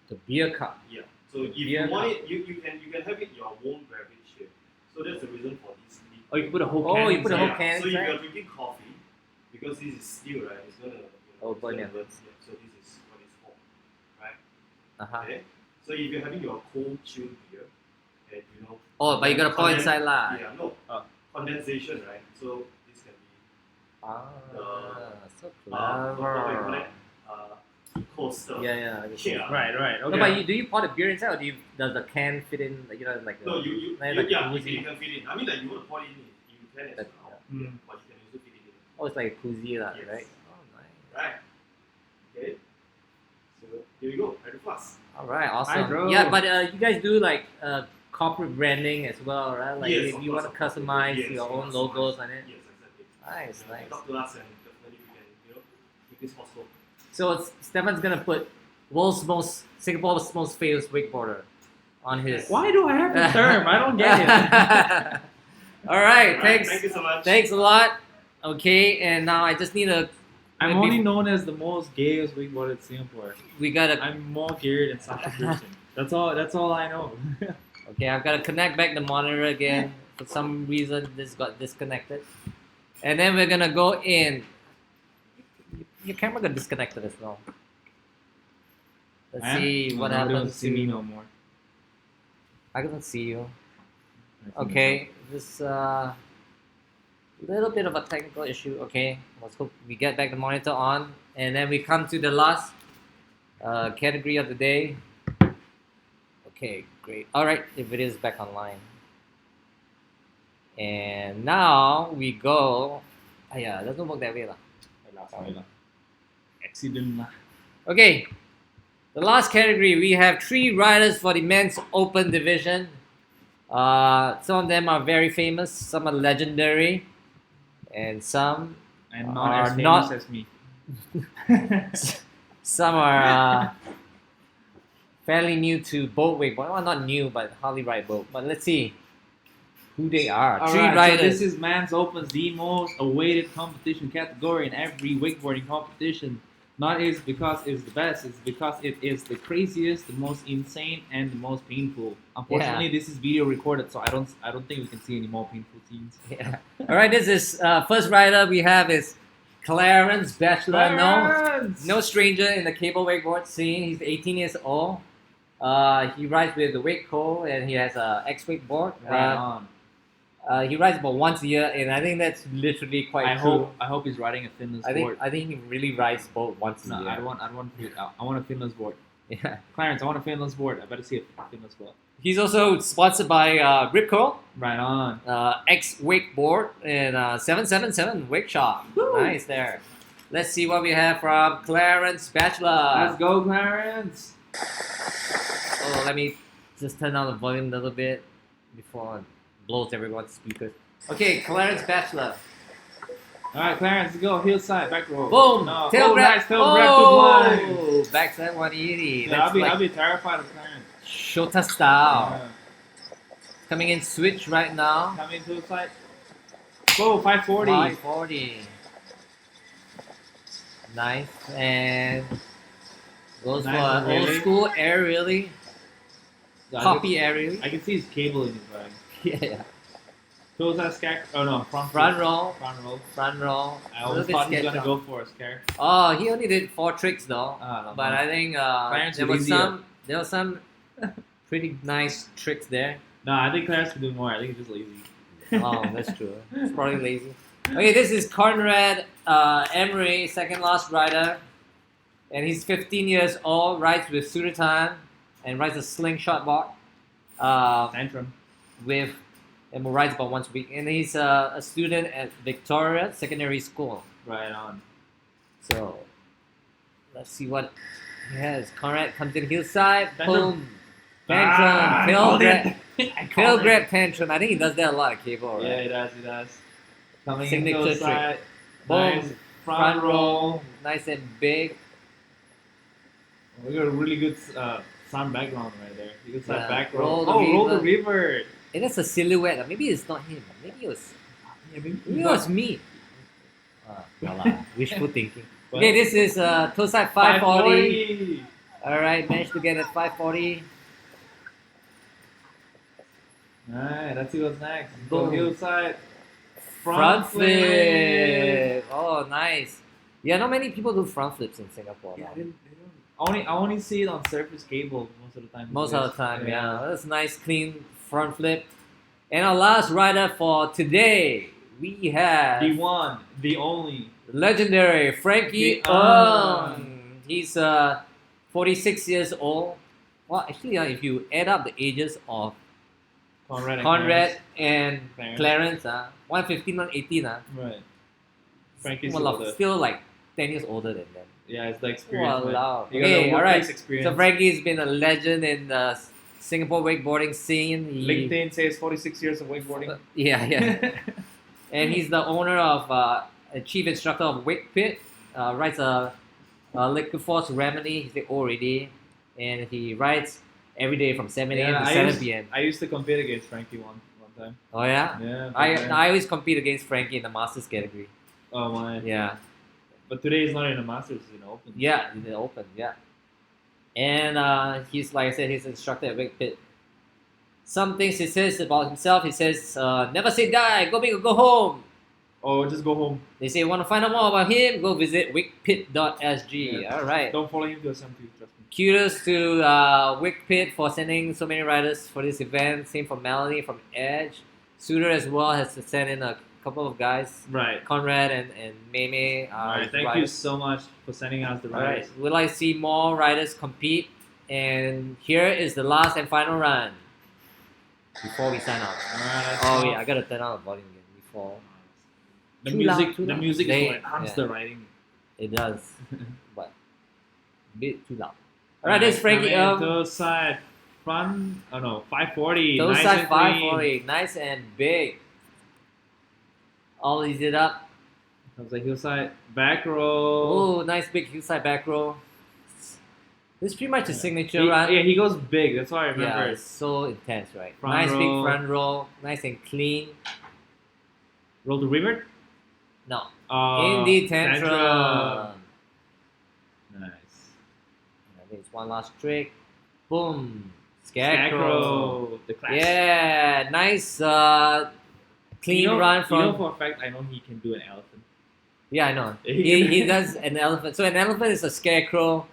The beer cup. Yeah. So if Beer you want it, you can have it your warm beverage here. So that's the reason for this lid. Oh, you can put a whole Oh, can you put a inside. whole can So if inside? you're drinking coffee, because this is steel, right? It's gonna Oh, it's burn gonna your burn. Yeah. So this is what it's for, right? Uh-huh. Okay. So if you're having your cold chilled beer, and Oh, but you gotta pour inside lah. Yeah, no. Oh. Condensation, right? So this can be Ah, so what do you call clever. it? Coaster. Yeah. Yeah. Right. No, Okay. but do you pour the beer inside, or does the can fit in? Like, like No, a, you like yeah, a you koozie. can fit in. I mean, like you want to pour it in, you can as That- well, Mm. but you can also fit it in. Oh, it's like a koozie lah, Yes. right? Oh, nice. Right. Okay. So here we go. Ready for us. All right, Hi, awesome. bro. Yeah, but you guys do like corporate branding as well, right? Like Yes, if of you course, want of to course. customize Yes, your we own customize. logos on it. Yes, exactly. Nice, nice. Talk to us and definitely we can, make this possible. So Stefan's gonna put Singapore's most famous wakeboarder on his. Why do I have the term? I don't get it. All right, Alright, thanks. Thank you so much. Thanks a lot. Okay, and now I just need a. I'm maybe- only known as the most gayest wakeboarder in Singapore. We gotta. I'm more geared than such a person. That's all I know. Okay, I've got to connect back the monitor again. For some reason, this got disconnected. And then we're gonna go in. Your camera got disconnected as well. Let's see what Nobody wants happens. to see me no more. I can't see you. Okay, this little bit of a technical issue. Okay, let's hope we get back the monitor on, and then we come to the last category of the day. Okay, great. All right, if it is back online, and now we go. Ah, yeah, doesn't work that way, lah. Accident lah. Okay, the last category we have 3 riders for the men's open division. Some of them are very famous, some are legendary, and some And not Are as famous not- as me. some are fairly new to boat wakeboard. Well, not new, but hardly ride boat. But let's see who they are. All 3 right, riders. so this is Man's Open's the most awaited competition category in every wakeboarding competition. Not is because it's the best, it's because it is the craziest, the most insane, and the most painful. Unfortunately, this is video recorded, so I don't think we can see any more painful scenes. Yeah. All right, this is first rider we have is Clarence Bachelor. No stranger in the cable wakeboard scene. He's 18 years old. He rides with the Wakeco and he has a X wakeboard. Right on. He rides about once a year, and I think that's literally quite I cool. hope he's riding a finless I board. think he really rides boat once a No, year. I want a finless board. Yeah. Clarence, I want a finless board. I better see a finless board. He's also sponsored by Ripco, Right on. X Wakeboard, and 777 Wake Shop. Woo! Nice there. Let's see what we have from Clarence Bachelor. Let's go, Clarence. Oh, let me just turn down the volume a little bit before it blows everyone's speakers. Okay, Clarence Bachelor. All right, Clarence, let's go. Hillside, back row. Boom! No. Tail grab. Nice tail grab to blind. Oh, backside 180. Yeah, That's I'll like be terrified of Clarence. Shota style. Yeah. Coming in switch right now. Coming to the side. Go, 540. 540. Nice. And goes Nice for and an old really. school air really. Yeah, Copy air really. I can see his cable in his bag. Yeah. Goes that scac. Oh no, front Roll. Front roll. Front roll. I A always little bit thought he was sketched gonna out. go for a scare. Oh, he only did 4 tricks though. No, But I think Clarence there is was easier. some pretty nice tricks there. No, I think Clarence can do more. I think he's just lazy. Oh, that's true. It's probably lazy. Okay, this is Conrad Emery, second last rider. And he's 15 years old, rides with Suratan, and rides a slingshot board. Tantrum. And rides about once a week. And he's a student at Victoria Secondary School. Right on. So, let's see what he has. Conrad comes in hillside, Tantrum. boom. Tantrum, tail grab. I Tail called it. grab tantrum. I think he does that a lot at cable, right? Yeah, he does. He does. Coming Signature into the trick. side. Boom. Nice. Front roll. Nice and big. We got a really good sound background right there. You can Yeah, start back roll roll. the Roll the river. river. And that's a silhouette. Maybe it's not him. Maybe it was me. Wishful thinking. Okay, this is toe side 540. Alright, managed to get it 540. Alright, let's see what's next. Boom. Go hillside. Front flip. Oh, nice. Yeah, not many people do front flips in Singapore. Yeah, now. they don't. I only see it on surface cable most of the time. Most of the time, yeah. That's a nice, clean front flip. And our last rider for today, we have The one, the only. legendary Frankie The Ng. He's 46 years old. Well, actually, if you add up the ages of Conrad and Clarence. Clarence, 115, 118, Right. Frankie's well, older. still like 10 years older than them. Yeah, it's the experience. man. Wow. You got the Okay, all right. workplace experience. So Frankie's been a legend in the Singapore wakeboarding scene. LinkedIn says 46 years of wakeboarding. Yeah, yeah. And he's the owner of a chief instructor of Wake Pit. Writes a liquid force remedy. He's the already, and he writes every day from 7 a.m. to 7 p.m. I used to compete against Frankie one time. Oh yeah. Yeah. I always compete against Frankie in the masters category. Oh my. Yeah. But today is not in the Masters, it's in the Open. Yeah, in the open. Yeah. And he's like I said, he's an instructor at Wake Pit. Some things he says about himself. He says, "Never say die. Go big or go home." Or just go home. They say, want to find out more about him? Go visit wakepit.sg. Yeah. All right. Don't follow him to SM2, trust me. Kudos to Wake Pit for sending so many riders for this event. Same for Melanie from Edge. Suter as well has to send in a couple of guys. Right. Conrad and Mei. Alright, thank you so much for sending us the All right. riders. We'd like to see more riders compete. And here is the last and final run before we sign off. Alright, Oh yeah, I gotta turn on the volume again before. The Too music, loud, too the loud. music They- is what enhances yeah. the riding. It does, but a bit too loud. All right, this is Frankie. Toe side front. Oh no, 540. Toe nice side and 540, nice and big. All ease it up. clean. Comes the hillside back row. Oh, nice big hillside back row. This is pretty much a signature He, run. yeah, he goes big. That's why I remember. Yeah, it's so intense, right? Front nice big row. front row, nice and clean. Roll to revert. No, Uh, Indie tantrum. Nice. I think it's one last trick. Boom, scarecrow. Scarecrow. The class. Yeah, nice clean You know, run from. You know for a fact, I know he can do an elephant. Yeah, I know. He does an elephant. So an elephant is a scarecrow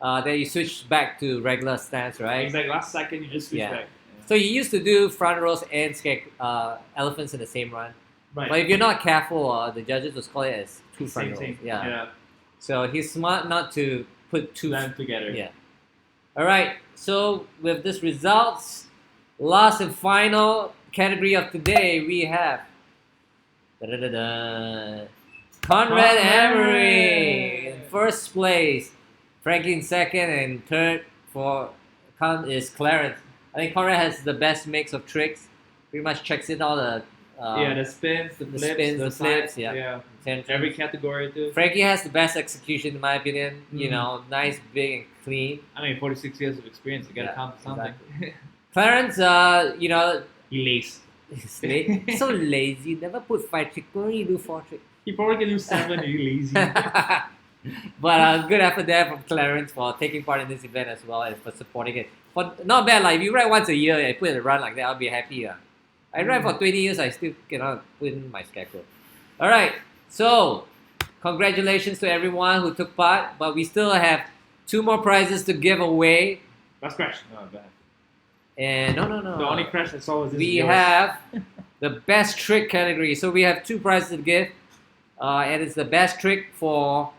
that you switch back to regular stance, right? Exactly. Last second, you just switch Yeah. back. So you used to do front rows and elephants in the same run. Right. But if you're not careful, the judges will call it as two front Same rows. thing. Yeah. So he's smart not to put two. Them together. Yeah. All right. So with this results, last and final category of today, we have Conrad Conrad Emery in first place, Frankie in second, and third for is Clarence. I think Conrad has the best mix of tricks. Pretty much checks in all the Yeah, the spins, the flips, spins, the flips, sides, yeah. tantrums. Every category too. Frankie has the best execution in my opinion. You Mhm. know, nice, big, and clean. I mean, 46 years of experience, you gotta Yeah, count something. Clarence, you know, He lace. he's so lazy. Never put 5 tricks. Only do 4 tricks. He probably can do 7 and he lazy. But good effort there from Clarence for taking part in this event as well and for supporting it. For not bad, like if you ride once a year and put in a run like that, I'll be happy. I ride for 20 years, I still cannot put in my scarecrow. All right, so congratulations to everyone who took part, but we still have 2 more prizes to give away. Last crash. Oh, bad. And no. The only crash I saw was this. We yours. have the best trick category. So we have 2 prizes to give, and it's the best trick for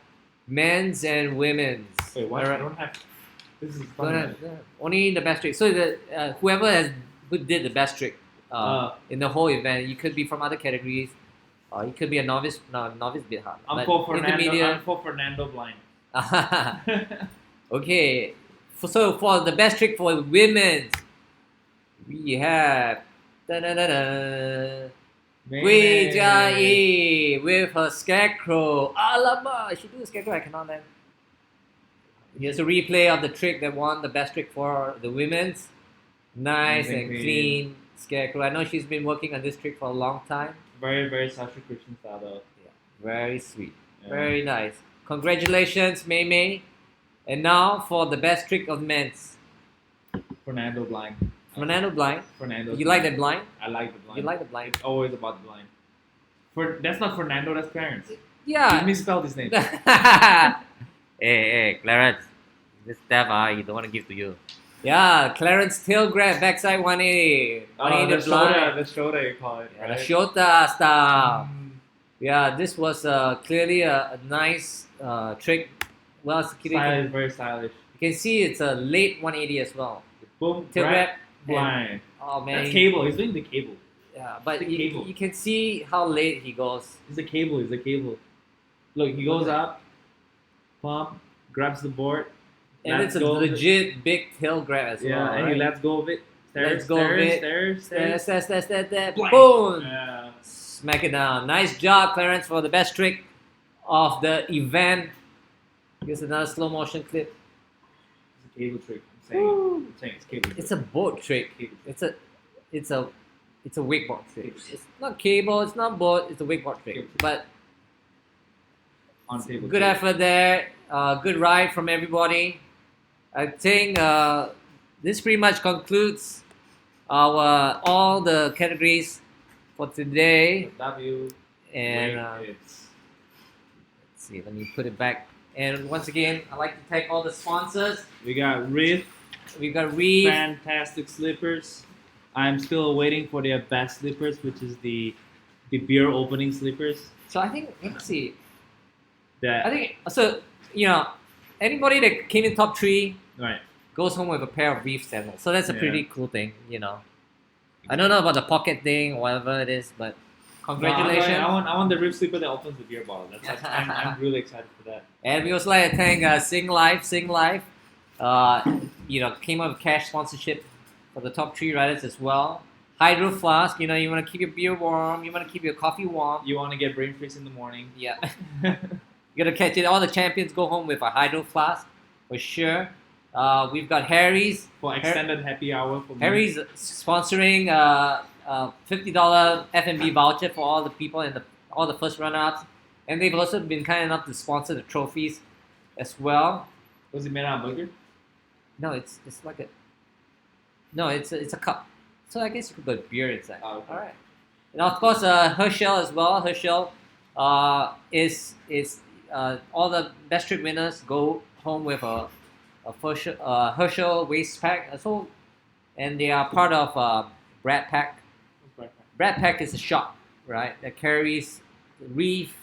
men's and women's. Wait, what? All I right. don't have. This is Don't fun. have- only the best trick. So the whoever who did the best trick in the whole event, you could be from other categories. You could be a novice. No, novice a bit hard. I'm but for Fernando. intermediate. I'm for Fernando blind. Okay. So for the best trick for women's, we have Gui Jia with her scarecrow. Alamak, she do a scarecrow, I cannot land. Here's a replay of the trick that won the best trick for the women's. Nice Amazing and queen. clean scarecrow. I know she's been working on this trick for a long time. Very, very Sasha Christian style though. Very sweet. Yeah. Very nice. Congratulations, Mei Mei. And now for the best trick of men's. Fernando blind. Fernando blind. Fernando. You like that blind? I like the blind. You like the blind? It's always about the blind. That's not Fernando. That's Clarence. Yeah. You misspelled his name. Hey, Clarence. This stuff you don't want to give to you. Yeah, Clarence tail grab, backside 180. 180 the blind. shoulder you call it, Yeah, right? the Shota style. Mm. Yeah, this was clearly a nice trick. Well executed. Stylish, very stylish. You can see it's a late 180 as well. Boom, Tail grab, grab. blind. Oh man. That's cable. He's doing the cable. Yeah, but The you, cable. you can see how late he goes. It's the cable. It's the cable. Look, he goes up, pump, grabs the board, And lets it's a go of it. legit big tail grab as Yeah, well. and right? he lets go of it. Let's go of it. Stairs. Blank. Boom! Yeah. Smack it down. Nice job, Clarence, for the best trick of the event. Here's another slow motion clip. It's a cable trick. I'm saying it's cable trick. It's a boat trick. Cable trick. It's a wakeboard trick. It's not cable. It's not boat. It's a wakeboard trick. But On table good trick. effort there. Good ride from everybody. I think this pretty much concludes our all the categories for today. W. And Wait, let's see. Let me put it back. And once again, I'd like to thank all the sponsors. we got Riff, We got Reeve. fantastic slippers. I'm still waiting for their best slippers, which is the beer opening slippers. So I think let's see. That I think so. Anybody that came in top 3 right. goes home with a pair of Reeve sandals. So that's a Yeah. pretty cool thing. I don't know about the pocket thing or whatever it is, but congratulations. No, I want the Riff slipper that opens the beer bottle. I'm really excited for that. And we also like to thank Sing Life. Came up with cash sponsorship for the top 3 riders as well. Hydro Flask, you want to keep your beer warm, you want to keep your coffee warm. You want to get brain freeze in the morning. Yeah. You gotta catch it. All the champions go home with a Hydro Flask for sure. We've got Harry's. For extended happy hour for me. Harry's sponsoring $50 F&B voucher for all the people in all the first runner-ups, and they've also been kind enough to sponsor the trophies as well. Was it made out of burger? No, it's like it's a cup. So I guess you could put beer inside. Oh, okay. All right. And of course, Herschel as well. Herschel is all the best trip winners go home with a Herschel waist pack. And they are part of Brad Pack. Brad Pack is a shop, right, that carries the Reef,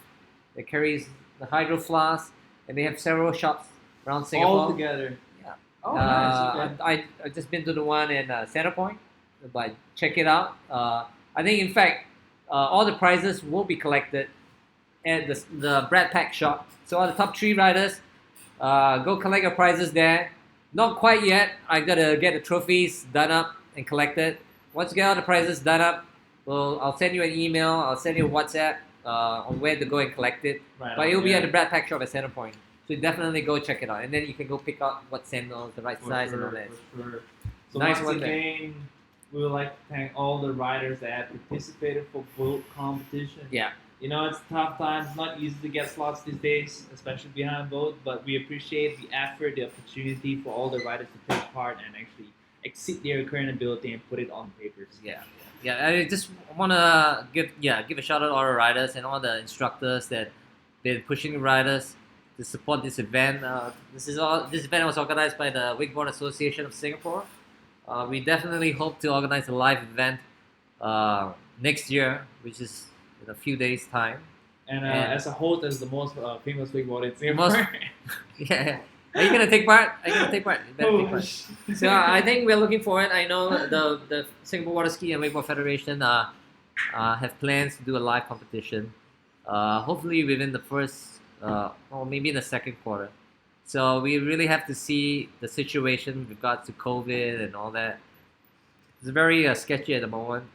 that carries the Hydro Flask, and they have several shops around Singapore. All together. Yeah. Oh, nice. Okay. I just been to the one in Centrepoint, but check it out. I think in fact all the prizes will be collected at the Brad Pack shop. So all the top 3 riders, go collect your prizes there. Not quite yet. I gotta get the trophies done up and collected. Once you get all the prizes done up, I'll send you an email. I'll send you a WhatsApp on where to go and collect it. Right But on, it'll be yeah. at the Brad Pack shop at Centrepoint. So definitely go check it out, and then you can go pick out what sandals, the right For size, sure, and all that. For sure. So Nice once one there. again, we would like to thank all the riders that have participated for boat competition. Yeah. It's tough times, not easy to get slots these days, especially behind boat, but we appreciate the effort, the opportunity for all the riders to take part and actually exceed their current ability and put it on papers. Yeah. I just want to give a shout out to all the riders and all the instructors that been pushing the riders to support this event. This event was organized by the Wakeboard Association of Singapore. We definitely hope to organize a live event next year, which is in a few days' time. And And- as a host, as the most famous wakeboarder in Most- Singapore. Yeah. Are you gonna take part? You better take part. So I think we're looking forward. I know the Singapore Water Ski and Wakeboard Federation have plans to do a live competition. Hopefully within the first or maybe in the second quarter. So we really have to see the situation with regards to COVID and all that. It's very sketchy at the moment.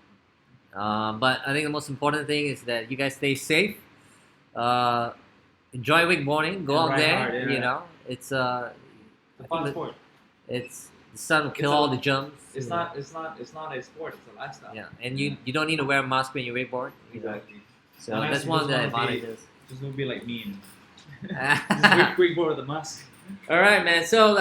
But I think the most important thing is that you guys stay safe. Enjoy wakeboarding. Go And out ride there. hard, yeah. It's It's a fun sport. it's the sun will kill It's a- all the germs. It's not a sport, it's a lifestyle. Yeah, and you don't need to wear a mask when you wakeboard. Exactly. So Unless that's you one of just the wanna be- advantages. Just gonna be like me and just wakeboard with the mask. All right, man. So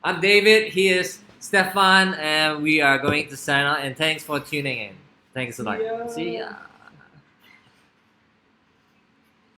I'm David. He is Stefan, and we are going to sign out. And thanks for tuning in. Thanks a lot. See ya. See ya.